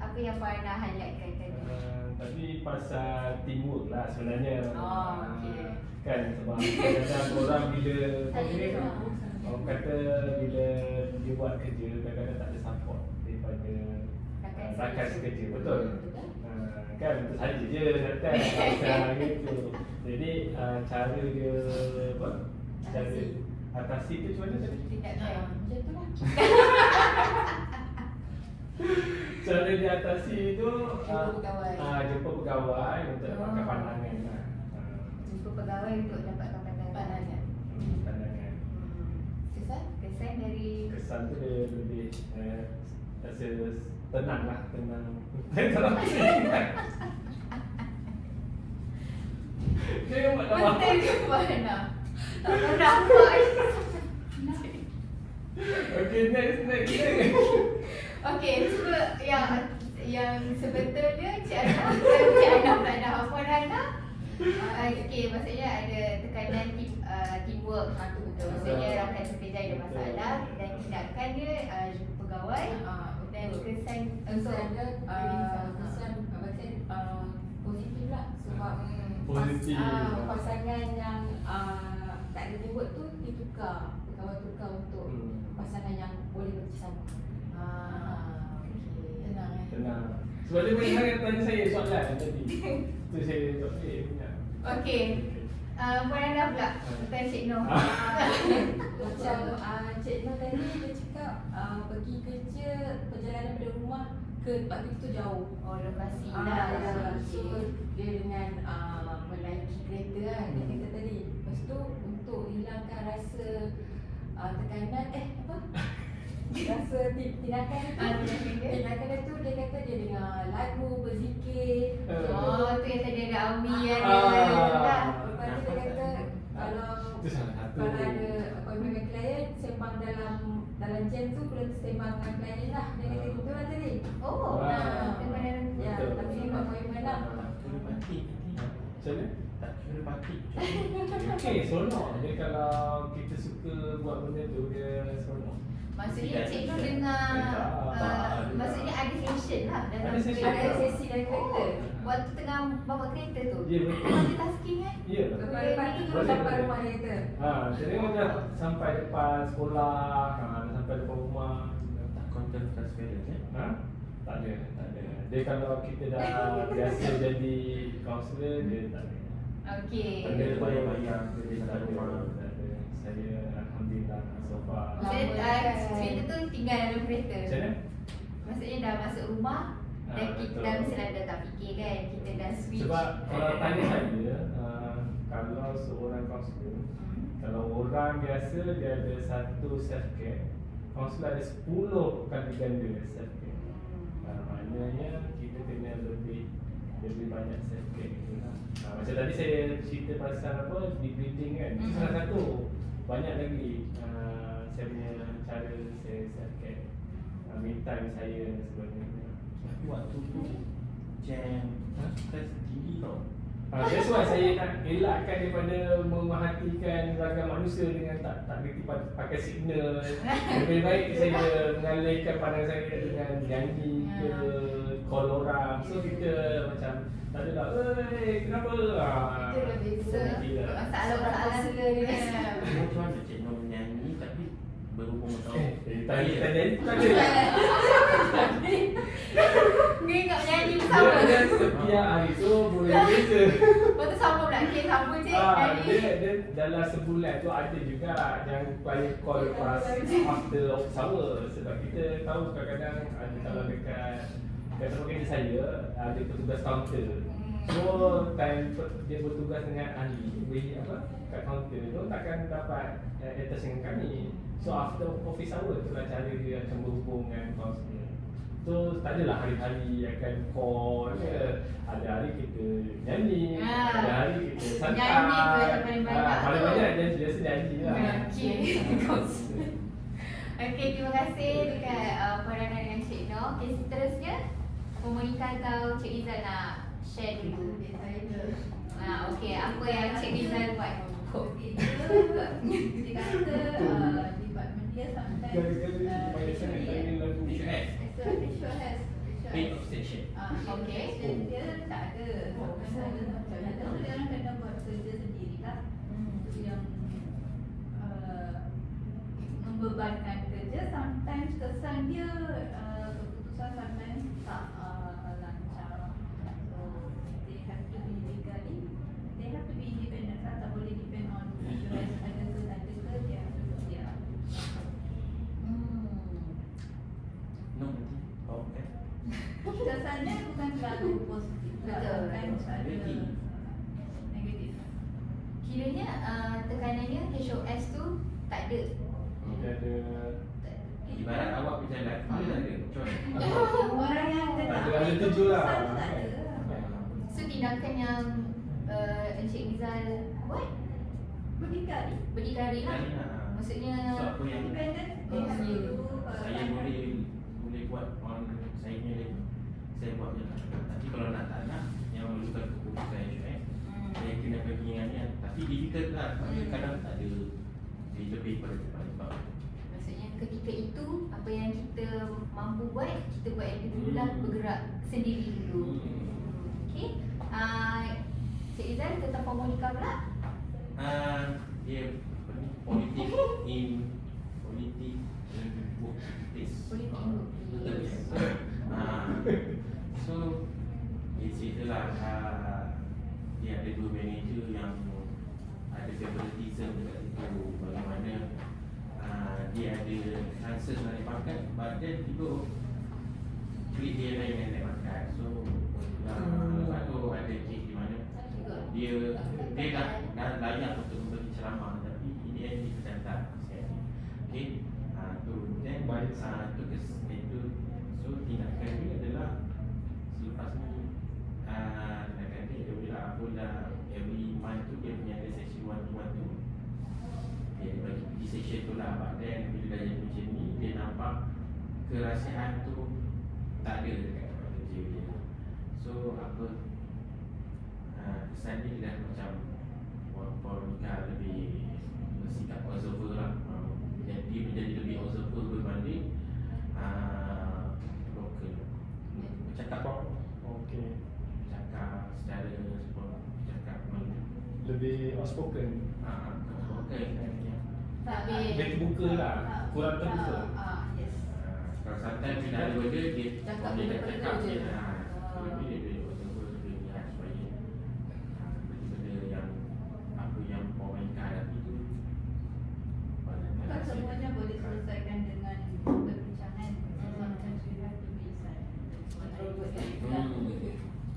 apa yang Puan Ana highlightkan tadi. Tadi pasal teamwork lah sebenarnya. Oh, okey. Kan sebab kadang-kadang orang bila orang kata bila dia buat kerja kadang-kadang tak ada support daripada rakan sekerja, betul? Kan betul saja je kata macam gitu. Jadi cara dia apa? Cara atasi tu macam mana tadi? Tindakan. Macam tu lah. Cara dia atasi tu Jumpa pegawai. jumpa pegawai untuk dapatkan Oh. pandangan lah. Jumpa pegawai untuk dapatkan pandangan. Pandangan. Pandangan. Kesan? Kesan dari Kesan tu dia lebih rasa tenang lah, tenang. Tenang. Dia buat apa? betul ke Puan Ana? Tak tahu nampak. Okay, next. Okey, cuba yang sebetulnya Cik Ana tak ada Puan Ana. Okey, maksudnya ada tekanan teamwork. Itu betul. Maksudnya rakan sekerja ada masalah dan tindakan dia jumpa pegawai dan kesan untuk kesan positif lah sebab Positif. pasangan yang tak ada teamwork tu ditukar, pegawai tukar untuk pasangan yang boleh bekerjasama. Tenang Tenang. Sebab dia banyak sangat tanya saya soalan tadi. Tu saya tak ingat. Okey. Puan Ana pula tentang Cik Noh. Macam Cik Noh tadi dia cakap pergi kerja perjalanan dari rumah ke tempat kerja tu jauh. Oh, lokasi Ya, lah. so dia dengan menaiki kereta kan dia kata tadi. Lepas tu untuk hilangkan rasa tekanan rasa tindakan dia tu dia kata dia dengar lagu, berzikir. Oh, tu yang tadi ada Ami Ah. ada. Lepas tu dia kata kalau Itu salah satu. ada appointment dengan klien sembang dalam jam tu belum sembang dengan klien lah. Dia kata gitu lah tadi. Oh, Ah. Ya, tapi dia appointment lah. Kira patik Macam mana? tak kira patik. Okey, seronok. Dia kalau kita suka buat benda tu, dia seronok. maksudnya Cik Noh dengar maksudnya ada session lah dalam Ada session. Ada sesi dalam kereta. waktu tengah bawa kereta tu. Ya, betul. Multitasking kan? Ya. Lepas tu terus Boleh, sampai boleh. rumah dia kata. Jadi macam sampai depan sekolah, sampai depan rumah. Tak konten transparent Tak ada. Dia kalau kita dah biasa jadi kaunselor, dia tak ada. Okey. Tak ada bayar kerja Tak sampai rumah. ada. Saya alhamdulillah so far. Maksudnya cerita tu tinggal dalam kereta. Macam mana? Maksudnya dah masuk rumah dan kita betul. dah mestilah dah tak fikir kan, kita dah switch. Sebab kalau tanya saya, kalau seorang kaunselor, kalau orang biasa dia ada satu self care, kaunselor ada 10 kali ganda self care. Maknanya kita kena lebih banyak self care gitu lah. Macam tadi saya cerita pasal apa deep breathing kan, itu salah satu. Banyak lagi saya punya cara saya self care, me time saya dan sebagainya. Tapi waktu tu jam stres tinggi tau. That's why saya nak elakkan daripada memerhatikan ragam manusia dengan tak berhenti pakai signal. Lebih baik saya mengalihkan pandangan saya dengan nyanyi ke call orang. So kita macam tak ada lah, kenapa? Itu lebih Gila. masalah-masalah dia. Macam mana Cik Noh menyanyi tapi berhubung atau Tanya tak ada. Dia ingat menyanyi bersama. Dia setiap hari tu boleh beza. Lepas tu sama pula. Okay, sama je nyanyi. Dia dalam sebulan tu ada juga yang client call pas after office hour. Sebab kita tahu kadang-kadang ada kalau dekat tempat kerja saya ada petugas counter. So time dia bertugas dengan ahli kat counter tu takkan dapat atas dengan kami. So after office hour tu lah cara dia akan berhubung dengan counselor. So tak adalah hari-hari akan call je. Ada hari kita nyanyi, ada hari kita santai. Nyanyi tu yang paling banyak paling tu. banyak dia biasa nyanyi lah. Okay. Okay, terima kasih dekat peranan dengan Cik Noh. Okay, seterusnya Monica atau Cik Rizal nak share dulu. Okay, apa yang Cik Rizal buat? Dia kata department dia sometimes visual has Pay of station. Okay. Dia tak ada. Kadang-kadang dia orang kena buat kerja sendirilah. Itu yang membebankan kerja. Sometimes kesan dia keputusan sometimes tak lancar. So they have to be legally, they have to be independent. Tak boleh depend on insurance ada ke tak ada ke, dia have to do dia. No, okay. Kesannya bukan selalu positif. Betul. Sometimes ada negatif. Kiranya tekanannya HOS tu tak ada. Dia ada Ibarat awak berjalan, dia tak ada choice. Orang yang ada tuju lah. tak ada. So tindakan yang Encik Rizal buat berdikari lah. Maksudnya So apa yang Independent, dia have to do saya boleh buat on saya punya lagi. Saya buat je lah. Tapi kalau nak tak nak, yang memerlukan keputusan HOS, saya kena pergi dengan dia. Tapi difficult lah. Kadang-kadang tak ada dia lebih pada cepat-cepat. Maksudnya ketika itu apa yang kita mampu buat, kita buat yang itu dulu lah, bergerak sendiri dulu. Okay. Cik Rizal tentang Monica pula. Dia apa ni, politik in workplace. Politik in workplace. So dia ceritalah dia ada dua manager yang ada favoritism dekat situ, bagaimana dia ada chances naik pangkat, but then people treat dia lain dengan naik pangkat. So lepas tu ada kes di mana dia dah layak untuk memberi ceramah, tapi in the end dia tercantat. Okay, tu then itu so tindakan dia adalah selepas ni tindakan dia bila aku dah every month tu dia punya ada sesi one-to-one tu, dia bagi pergi session tu lah. But then bila dah jadi macam ni, dia nampak kerahsiaan tu tak ada dekat tempat kerja dia. So apa kesan dia dah macam Monica lebih bersikap observer lah. Jadi menjadi lebih observer berbanding local. Bercakap okey. Cakap secara cakap lebih outspoken. Tapi Dia terbuka lah, kurang terbuka. Yes. Kalau sometimes bila ada benda dia Cakap dia benda-benda cakap je. je. Lebih dia observer, lebih lihat supaya benda yang apa yang orang hadapi tu Bukan semuanya boleh selesaikan dengan perbincangan. Sometimes we have to be silent.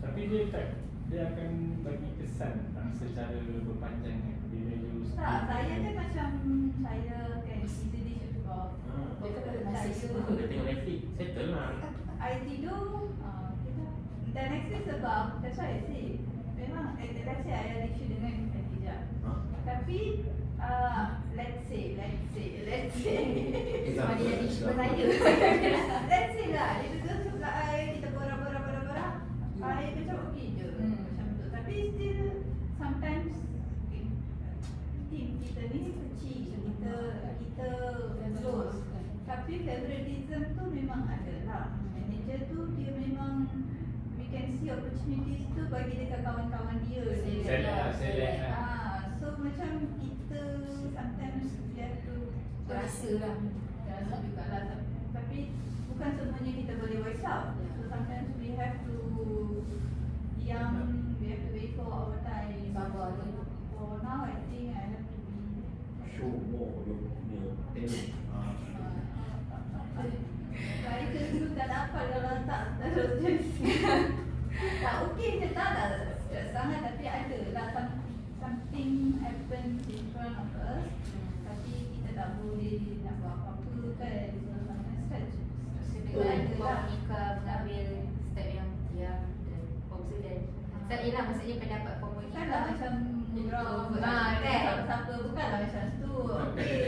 Tapi dia akan bagi kesan tak secara berpanjang bila you Tak, saya je macam saya kan easily should go. Dia kata masih Saya Dia tengok Netflix, settle lah. I tidur dan next day sebab that's why I say memang let's say I ada issue dengan Khadijah. Tapi let's say sebab dia jadi isu saya. let's say lah dia duduk sebelah I, kita borak-borak I macam okey je macam tu. Tapi still sometimes team kita ni kecil, kita close. Tapi favoritism tu memang ada lah. Manager tu dia memang we can see opportunities tu bagi dekat kawan-kawan dia. Select lah. So macam kita sometimes we have to Rasa rasa lah. Rasa juga lah. Tapi bukan semuanya kita boleh voice out. So sometimes we have to wait for our time. Sabar je. For now I think I have to be Show more your talent. writer tu tak dapat kalau tak terus jadi. Tak okey je tak sangat, tapi ada lah something happen in front of us. Tapi kita tak boleh nak buat apa-apa kan. So sometimes stretch. Dengan Monica mengambil step yang diam dan observant. Ialah maksudnya pendapat Monica Bukanlah macam murah kan? siapa-siapa, bukanlah macam tu. Okey.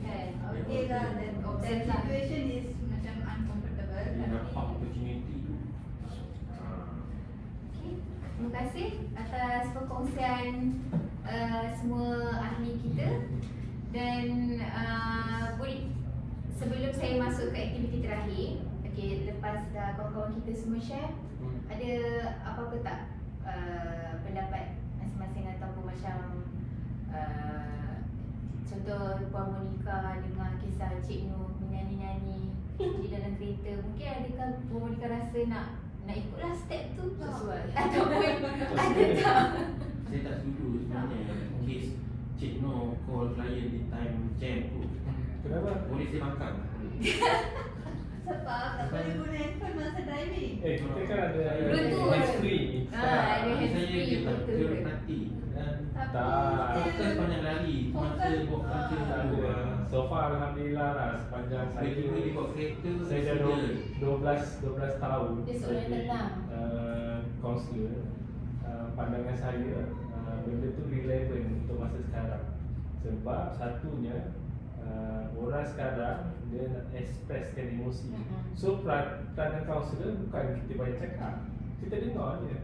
Kan. Okey lah, then Observe that lah. situation is macam uncomfortable. Dia nampak Tapi opportunity tu. Okay. Terima kasih atas perkongsian semua ahli kita. Dan sebelum saya masuk ke aktiviti terakhir, okay, lepas dah kawan-kawan kita semua share, ada apa-apa tak pendapat masing-masing ataupun macam contoh Puan Monica dengar kisah Cik Noh menyanyi-nyanyi di dalam kereta, mungkin adakah Puan Monica rasa nak ikutlah step tu Sesuai. ataupun ada tak? Saya tak setuju sebenarnya. Kes Cik Noh call client di time jam tu. Kenapa? Boleh saya makan. sebab tak boleh guna handphone masa driving. Kita kan ada Bluetooth. hands free. Ada Saya hands-free, dia tak betul. berhati. Dan Tak. fokus banyak lari. Masa buat kerja Tak tu. ada. So far alhamdulillah lah sepanjang saya Tiba-tiba dia buat kereta. saya dah 12 tahun Dia seorang yang tenang. Kaunselor. Pandangan saya benda tu relevan untuk masa sekarang. Sebab satunya orang sekarang dia nak expresskan emosi. So peranan kaunselor bukan kita banyak cakap, kita dengar je.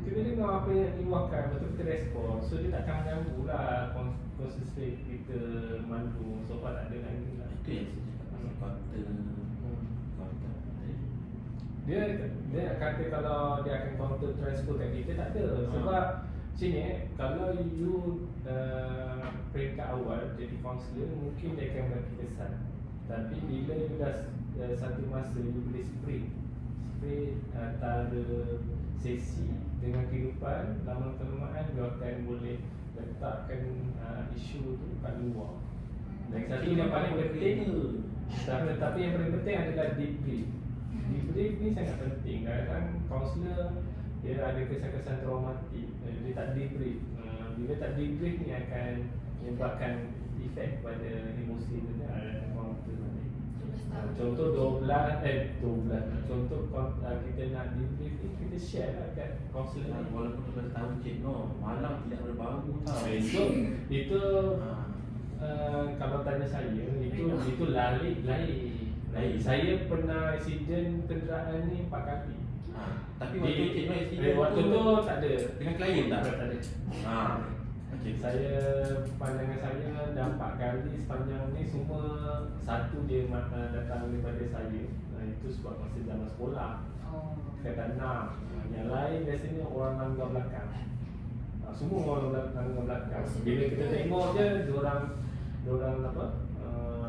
Kita dengar apa yang diluahkan, betul kita respon. So dia takkan mengganggu lah konsentrasi kita mandu. So far tak ada lagi lah. Itu yang saya cakap pasal counter. Dia kata kalau dia akan counter transfer kat kita, tak ada. Sebab sini kalau you peringkat awal jadi kaunselor, mungkin dia akan bagi kesan. Tapi bila you dah satu masa you boleh spray antara sesi dengan kehidupan, lama-kelamaan you akan boleh letakkan isu tu kat luar. Dan satu yang paling penting, tapi yang paling penting adalah debrief. Debrief ni sangat penting. Kadang-kadang kaunselor dia ada kesan-kesan traumatik, dia tak debrief. Bila tak debrief ni akan menyebabkan efek pada emosi tu dan kaunter tadi. Contoh 12. Contoh kita nak debrief ni, kita share lah kat kaunselor ni. Walaupun 12 tahun Cik Noh, malam tidak berbau tau. Itu kalau tanya saya, itu lain. Saya pernah accident kenderaan ni 4 kali. Tapi waktu Cik Noh accident Waktu tu tak ada. dengan klien tak? Tak ada. Okey. Saya, pandangan saya dah 4 kali sepanjang ni, semua satu dia datang daripada saya. Itu sebab masa zaman sekolah. Kata 6. Yang lain biasanya orang langgar belakang. Semua orang langgar belakang. Bila kita tengok je, diorang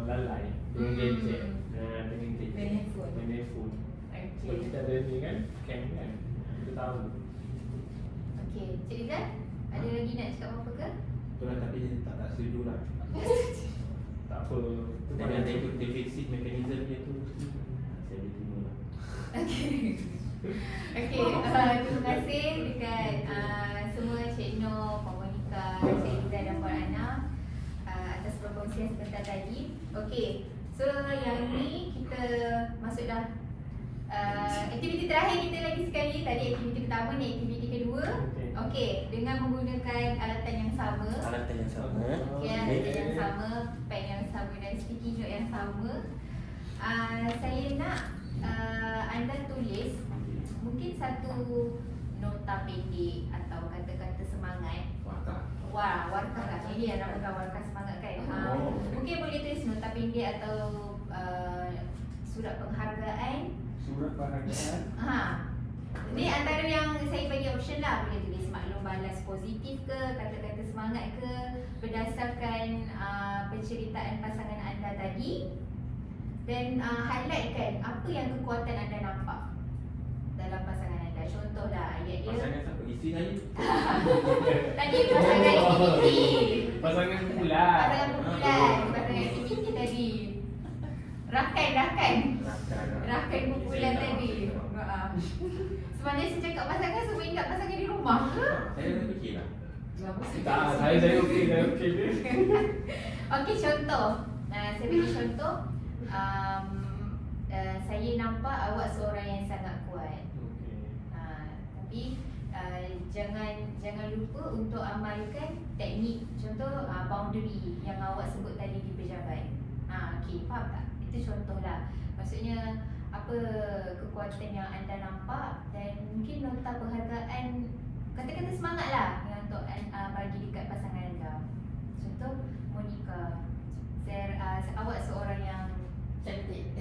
lalai dengan gadget. Dengan gadget. Dengan handphone. Sebab kita ada ni kan, cam kan. Kita tahu. Okey, Cik Rizal, ada lagi nak cakap apa ke? Itulah, tapi saya tak setuju lah. Tak apa. Tu Tapi ada ikut defensif mekanisme dia tu, saya boleh terima lah. Okey. Terima kasih dekat semua Cik Noh, Puan Monica, Cik Rizal dan Puan Ana atas perkongsian sebentar tadi. Okey, so yang ni kita masuk dah aktiviti terakhir kita lagi sekali. Tadi aktiviti pertama ni, aktiviti kedua. Okey, dengan menggunakan alatan yang sama. Alatan yang sama. Okay, alatan yang sama, pen yang sama dan sticky note yang sama. Saya nak anda tulis mungkin satu nota pendek atau kata-kata semangat. Warkah lah. Ini yang namakan warkah semangat kan. Mungkin boleh tulis nota pendek atau surat penghargaan. Surat penghargaan. Ni antara yang saya bagi option lah. Boleh tulis maklum balas positif ke, kata-kata semangat ke, berdasarkan penceritaan pasangan anda tadi dan highlightkan apa yang kekuatan anda nampak dalam pasangan anda. Contohlah ayat dia Pasangan siapa? Isteri saya? tadi pasangan aktiviti. Pasangan bulan. Pasangan kumpulan, pasangan aktiviti tadi. Rakan kumpulan tadi. Sebenarnya saya cakap pasangan, semua ingat pasangan di rumah ke? Saya dah fikir lah. Tak, saya okey je. Okey, contoh. Saya bagi contoh. Saya nampak awak seorang yang sangat kuat. Tapi jangan lupa untuk amalkan teknik. Contoh boundary yang awak sebut tadi di pejabat. Okey, faham tak? Itu contohlah. Maksudnya apa kekuatan yang anda nampak dan mungkin nota penghargaan, kata-kata semangat lah yang untuk bagi dekat pasangan anda. Contoh Monica, awak seorang yang Cantik.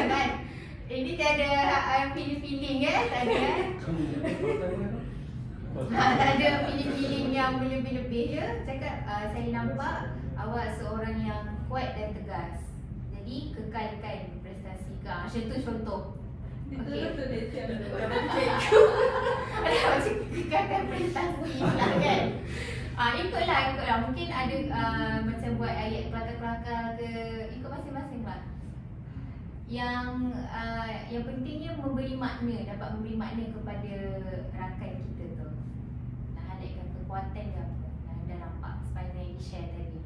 kan? Ini tiada feeling-feeling tak ada tak ada feeling-feeling yang berlebih-lebih je. Cakap saya nampak awak seorang yang kuat dan tegas. Jadi kekalkan prestasi kau. Macam tu contoh. Okey. Macam kekalkan prestasi lah kan. Ikutlah. Mungkin ada macam buat ayat kelakar-kelakar ke, ikut masing-masing lah. Yang pentingnya memberi makna, dapat memberi makna kepada rakan kita tu. Highlightkan kekuatan dia apa yang anda nampak sepanjang yang di-share tadi.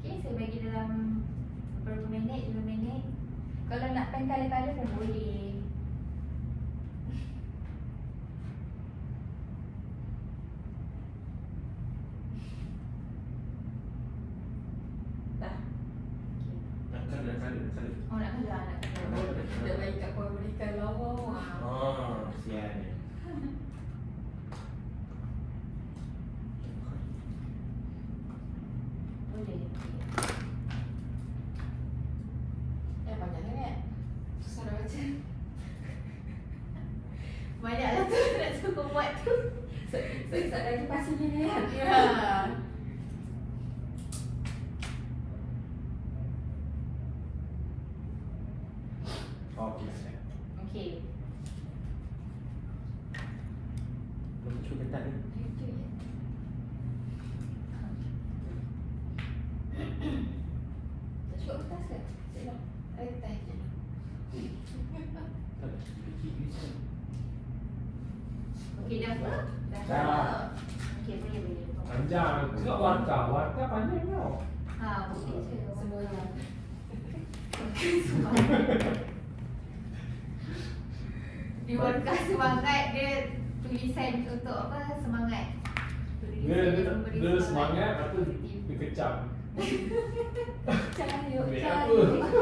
Okay, saya bagi dalam beberapa minit, 2 minit. Kalau nak pen kala-kala pun boleh. Dah. Nak kala. Oh, nak kala. Dah bagi kat Puan Monica lawa. Oh, kesian ni. Boleh. Panjang sangat. Susah nak baca. Banyaklah tu nak suruh buat tu. Saya tak lagi pasal ni kan. Ya. Okey, siap. Okey. Lucu ke tak ni? Tak cukup kertas ke? Tengok. Kertas je. Tak, fikir bisa. Okey, dah apa? Dah. Okey, boleh. Panjang. Tengok warta panjang tau. Boleh je. Semuanya. Di warkah semangat dia tulisan untuk apa? Semangat. Dia semangat apa? Positif. Dia kecam. Cahaya. Ambil Cahaya. apa?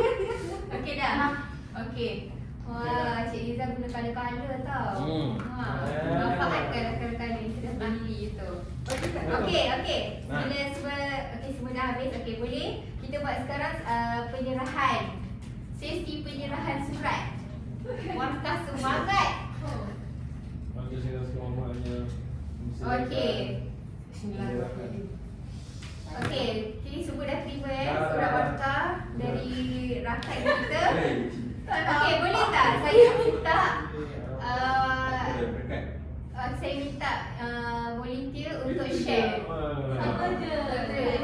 Okey dah. Okey. Wah, Cik Liza guna kala-kala tau. Manfaatkan kala-kala yang sudah beli tu. Okey. Semua dah habis. Okey, boleh kita buat sekarang penyerahan. Sesi penyerahan surat. Warkah semangat. Maka saya semuanya. Okey. Bismillahirrahmanirrahim. Okey, kini semua dah terima Dah. surat warkah dari rakan kita. Hey, Okey, boleh tak saya minta berkat. saya minta volunteer untuk share. Sama je.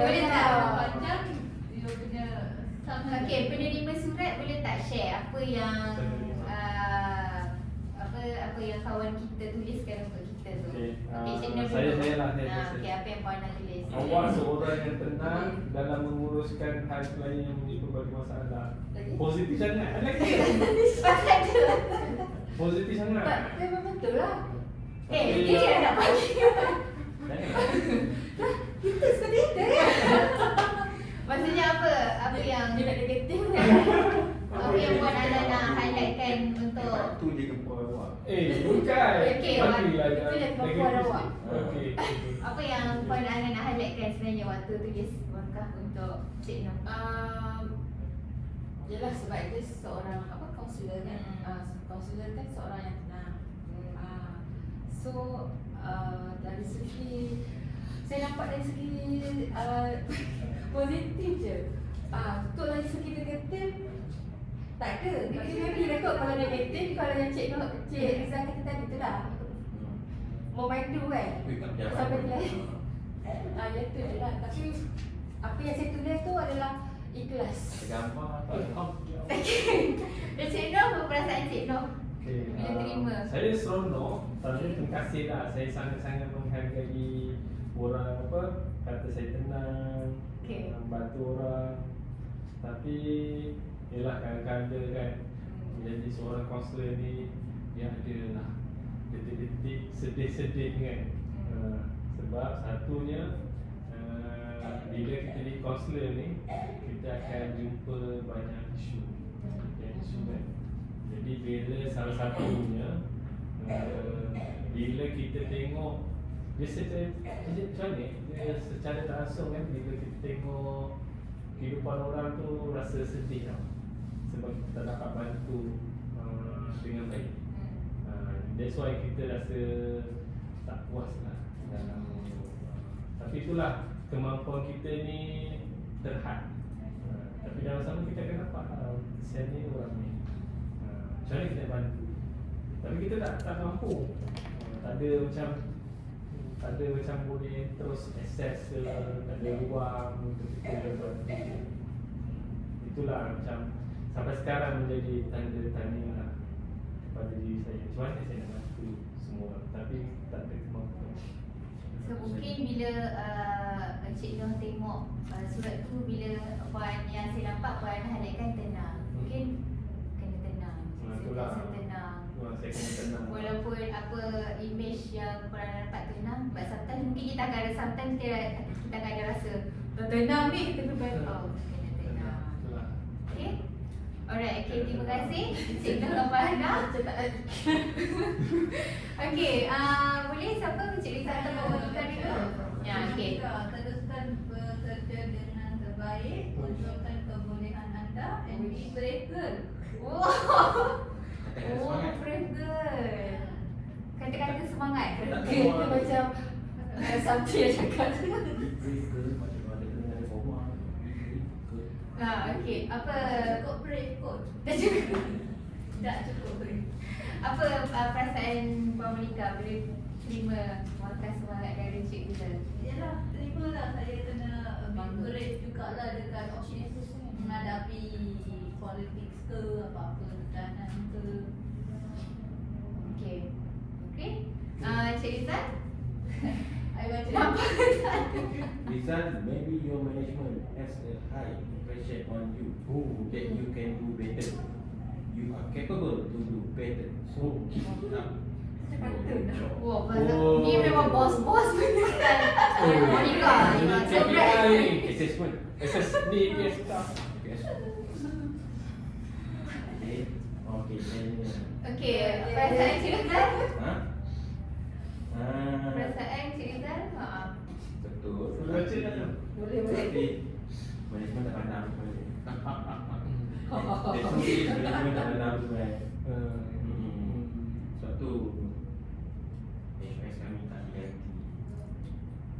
Boleh tak? Panjang dia punya sama. Okey, penerima surat boleh tak share apa yang apa yang kawan kita tuliskan untuk kita tu. Okey, Cik Nam saya dulu. lah, saya. Okey, apa yang puan nak tulis? Awak seorang yang tenang dalam menguruskan hal klien yang mempunyai berbagai masalah. Lagi? Positif sangat. Ada lagi? Pasal tu. Positif sangat. Tak, dia memang betul lah. Dia yang nak bagi. Kita suka kita kan? Maksudnya apa? Apa yang Dia nak negatif kan? apa yang puan Ana nak highlightkan untuk Tu je kepala awak. Bukan. Okey, Bagilah itu yang yang kemampuan negatif awak. sikit. Okey. apa yang puan Ana nak highlightkan sebenarnya waktu tulis warkah untuk Cik Noh? Yelah sebab dia seorang kaunselor kan. Kaunselor kan seorang yang tenang. So dari segi saya nampak dari segi positif je. Untuk dari segi negatif tak ada. Negatif kot kalau negatif, kalau yang Cik Rizal kata tadi tu lah. Mau bantu kan. Sampai kelas. Yang tu je lah. Tapi apa yang saya tulis tu adalah ikhlas. Gambar apa? Dan Cik Noh, apa perasaan Cik Noh? Okay, Bila terima. saya seronok, tapi terima kasih lah. Saya sangat-sangat menghargai orang apa kata saya tenang, Okay. bantu orang. Tapi yelah kadang-kadang kan menjadi seorang kaunselor ni dia ada lah detik-detik sedih-sedih kan. Sebab satunya bila kita di kaunselor ni kita akan jumpa banyak isu kan. Jadi bila salah satunya bila kita tengok dia secara tak langsung kan, bila kita tengok kehidupan orang tu rasa sedih tau. Sebab kita tak dapat bantu dengan baik. That's why kita rasa tak puas lah dalam tapi itulah kemampuan kita ni terhad. Tapi dalam sama kita akan nampak kesian ni orang ni macam mana kita nak bantu. Tapi kita tak mampu. Tak ada macam boleh terus access ke, tak ada ruang untuk kita bantu. Itulah macam sampai sekarang menjadi tanda tanya lah pada diri saya. Macam mana saya nak bantu semua orang tapi tak ada kemampuan. So mungkin bila Encik Noh tengok surat tu, bila Puan yang saya nampak Puan highlightkan tenang. Mungkin kena tenang. Itulah. Saya tenang. Saya kena tenang. Walaupun apa image yang Puan dapat tenang, but sometimes mungkin kita akan ada, sometimes kita akan ada rasa tenang ni, tapi Puan kena tenang. Itulah. Okay. Alright, okay, terima kasih Encik Noh dan Puan Hana. Okay, boleh siapa Encik Rizal atau Puan Monika dulu? Ya, okay. Teruskan bekerja dengan terbaik, tunjukkan kebolehan anda and be brave girl. Wow. Katakan Oh, semangat. brave girl. Kata-kata semangat. Okay, itu macam something yang cakap. Okay, apa Cukup brave kot. tak cukup. Tak cukup brave. Apa perasaan Puan Monika bila terima markah semangat dari Encik Rizal? Yalah, terimalah saya kena brave jugalah dekat menghadapi politik ke apa-apa tekanan ke. Okay. Okay. Encik Rizal? I baca. Nampak tak? Result, maybe your management has a high pressure on you that you can do better. You are capable to do better. So keep it up. Wah, Oh. ni memang bos-bos beneran. Monika, so KPI ni. Assessment. SSD PS staff. Okay, then. Okay, perasaan Encik Rizal? Huh? Perasaan Encik Rizal? Betul. Baca dah tu. Boleh. Tapi management tak pandang sebenarnya. Definitely management tak pandang sebenarnya. Sebab tu HMS kami tak diganti.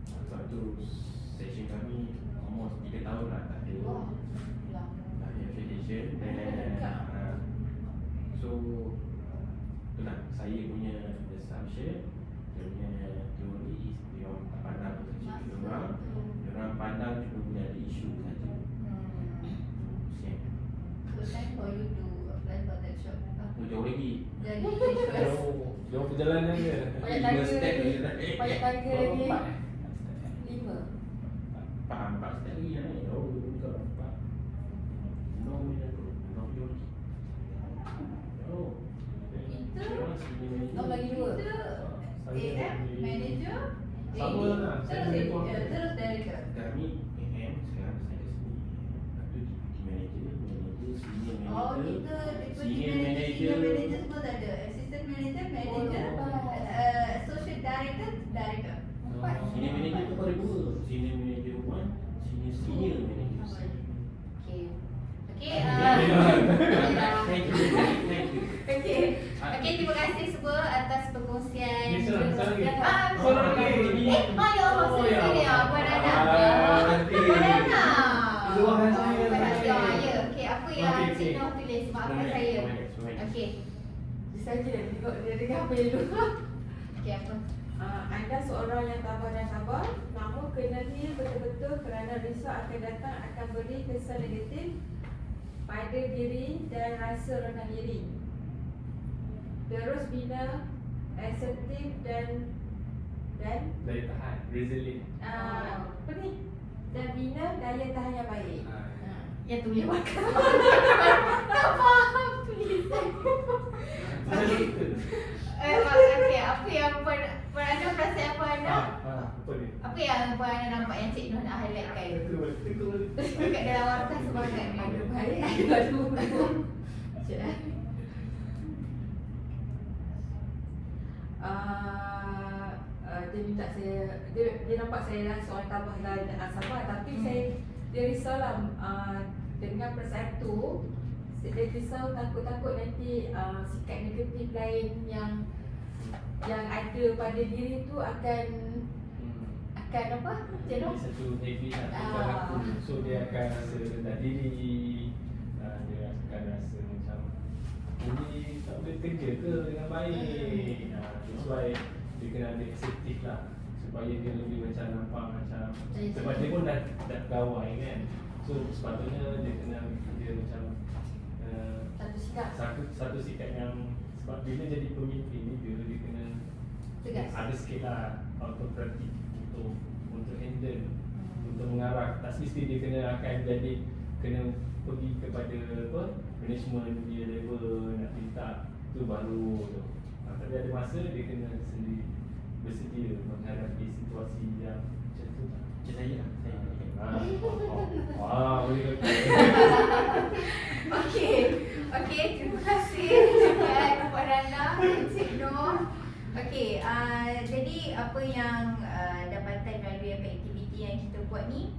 Sebab tu session kami almost 3 tahun lah tak ada. Tak ada accreditation. Dan so itulah saya punya assumption. Dia punya teori is dia orang tak pandang kecil dia orang pandang cuma punya ada isu saja. Siap. So time for you to apply for that job. Jauh lagi. Jadi interest. Jauh perjalanan dia. Banyak 5 tangga step lagi. lagi. Banyak tangga lagi. 5. 4 step lagi lah. Oh, bukan 4. No miracle. No beauty. Oh. Itu Oh, lagi 2. Itu AM manager. Sama AD, lah, saya terus report. terus director. Kami AM sekarang saya sini. Itu deputy manager, senior Oh, manager. kita deputy Senior manager, manager. senior manager semua dah ada. Assistant manager, manager, associate director, director. Senior manager tu baru 2. Senior manager 1, senior manager. Okay. Okay. Thank you. Thank you. Okay. Okay, terima kasih semua atas perkongsian. Ni serang lagi. Seorang lagi. Ya Allah, Oh, sorry, ya sorry. Allah. Puan Nana. nanti. Puan Nana. Luahan saya. Puan Nana, ya. Okey, apa yang Okey, Cik okey. Noh tulis? Maafkan saya. Okey. Saja dah tengok dia dengar apa yang dulu. Okey, apa? Anda seorang yang tabah dan sabar, namun kenali betul-betul kerana risau akan datang akan beri kesan negatif pada diri dan rasa rendah diri. Terus bina asertif dan Daya tahan, resilient. apa ni? Dan bina daya tahan yang baik. Yang tulis makan. Tak faham tulis. Okey, apa yang Puan Ana perasan apa Ana? Apa ni? Apa yang Puan Ana nampak yang Cik Noh nak highlightkan? Tekul. Dekat dalam warkah semangat ni. Ada baik, ada Sekejap eh. Dia minta saya, dia nampak saya lah seorang tabah dan sabar, tapi dia risaulah dengan perasaan tu. Dia risau takut-takut nanti sikap negatif lain yang ada pada diri tu akan apa? Macam Jadi mana? satu habit lah tentang aku. So dia akan rasa rendah diri. Dia akan rasa macam ini tak boleh kerja ke dengan baik. That's why dia kena ambil asertif lah, supaya dia lebih macam nampak macam, sebab dia pun dah gawai kan. So sepatutnya dia kena dia macam Satu sikap. satu sikap yang, sebab bila jadi pemimpin ni dia kena Tegas. ada sikit lah autokratik untuk handle, untuk mengarah. Tak mesti dia akan pergi kepada apa management dia level nak minta tu baru tu. Tapi ada masa dia kena sendiri bersedia menghadapi situasi yang macam tu. Macam saya lah. Boleh kata. Okey, terima kasih dekat Puan Nana, Cik Noh. Okey, jadi apa yang dapatan melalui apa aktiviti yang kita buat ni,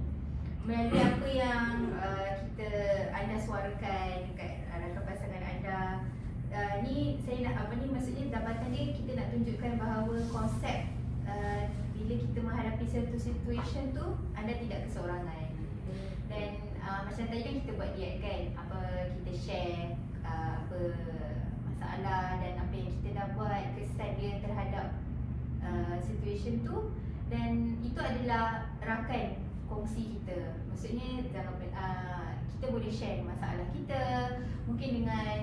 melalui apa yang anda suarakan dekat rakan pasangan anda, ni saya nak maksudnya dapatan dia kita nak tunjukkan bahawa konsep bila kita menghadapi satu situation tu anda tidak keseorangan. Dan macam tadi kan kita buat diet kan, kita share apa masalah dan apa yang kita dah buat, kesan dia terhadap situation tu, dan itu adalah rakan kongsi kita. Maksudnya kita boleh share masalah kita mungkin dengan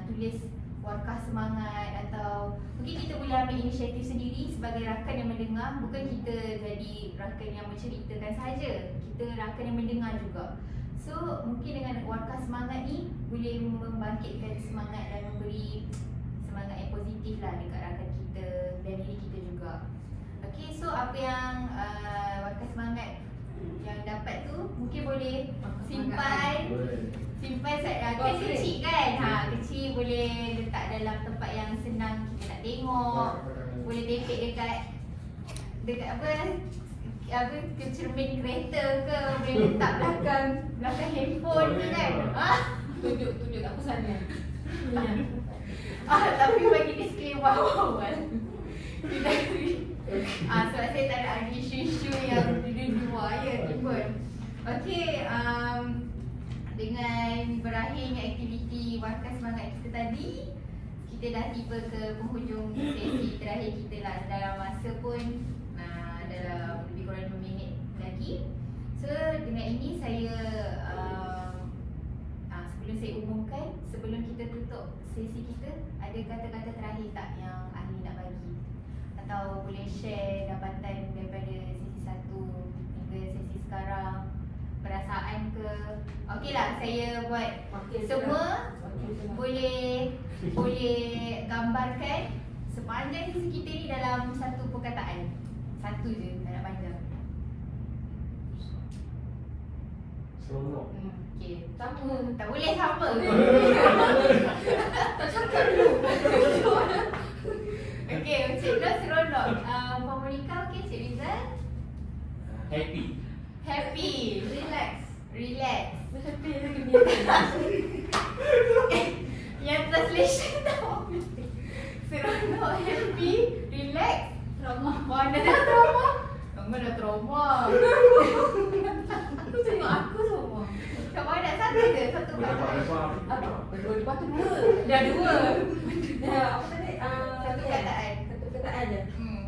tulis warkah semangat, atau mungkin kita boleh ambil inisiatif sendiri sebagai rakan yang mendengar. Bukan kita jadi rakan yang menceritakan saja, kita rakan yang mendengar juga. So mungkin dengan warkah semangat ni boleh membangkitkan semangat dan memberi semangat yang positif lah dekat rakan kita dan diri kita juga. Okay, so apa yang warkah semangat yang dapat tu mungkin boleh simpan kan kecil kan, kecil boleh letak dalam tempat yang senang kita nak tengok, boleh tempel dekat apa cermin kereta ke, boleh letak belakang handphone ke kan. Tunjuk kat sana. Tapi bagi disclaimer awal sebab saya tak ada isu-isu yang di luar ya timbul. Okey, dengan berakhirnya aktiviti warkah semangat kita tadi, kita dah tiba ke penghujung sesi terakhir kita lah. Dalam masa pun dalam lebih kurang 5 minit lagi. So dengan ini saya sebelum saya umumkan, sebelum kita tutup sesi kita, ada kata-kata terakhir tak yang ahli nak bagi? Atau boleh share dapatan daripada sesi 1 hingga sesi sekarang, perasaan ke? Okeylah, saya buat semua boleh gambarkan sepanjang sesi kita ni dalam satu perkataan. Satu je, tak nak panjang. Seronok. Okey, sama. Tak boleh sama. Tak cakap dulu. Okey, Cik Noh seronok. Puan Monica okey, Cik Rizal? Happy. Happy. Relax. Happy lagi biasa. Yang translation tak boleh. Seronok, happy, relax. trauma. Mana dah trauma? Mama dah trauma. Tu tengok aku semua. Kak Mamat satu je, satu Boleh dapat perkataan. lepas. Apa? Lepas tu dua. Dah dua. Dah apa tadi? Satu perkataan. Satu perkataan je. Hmm.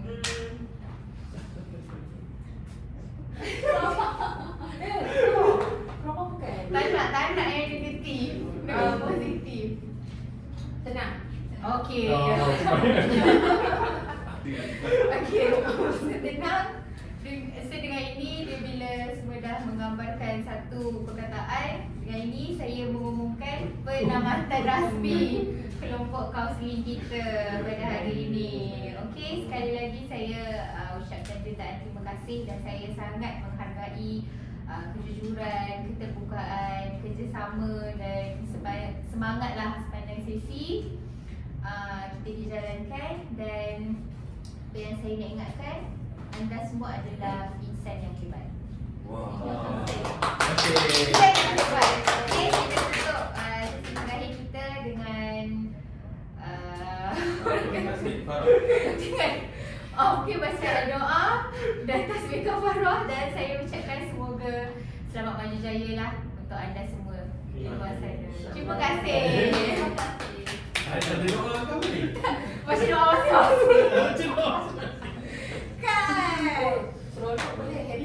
Trauma bukan? Tak nak yang negatif. Yang positif. Tenang. Okey. Oh, Okey. Setenang. Saya dengan ini dia bila semua dah menggambarkan satu perkataan, dengan ini saya mengumumkan penamatan rasmi kelompok kaunseling kita pada hari ini. Okey, sekali lagi saya ucapkan jutaan terima kasih dan saya sangat menghargai kejujuran, keterbukaan, kerjasama dan semangatlah sepanjang sesi kita dijalankan. Dan apa yang saya nak ingatkan, anda semua adalah insan yang hebat. Wah. Okey. Insan yang hebat. Okey, kita tutup sesi terakhir kita dengan Terima kasih Farah. dengan okey, baca doa dan tasbih kafarah, dan saya ucapkan semoga selamat maju jaya lah untuk anda semua di luar sana. Terima kasih. Ada doa kau ni? Baca doa masing-masing. Macam mana? Kan? Seronok boleh.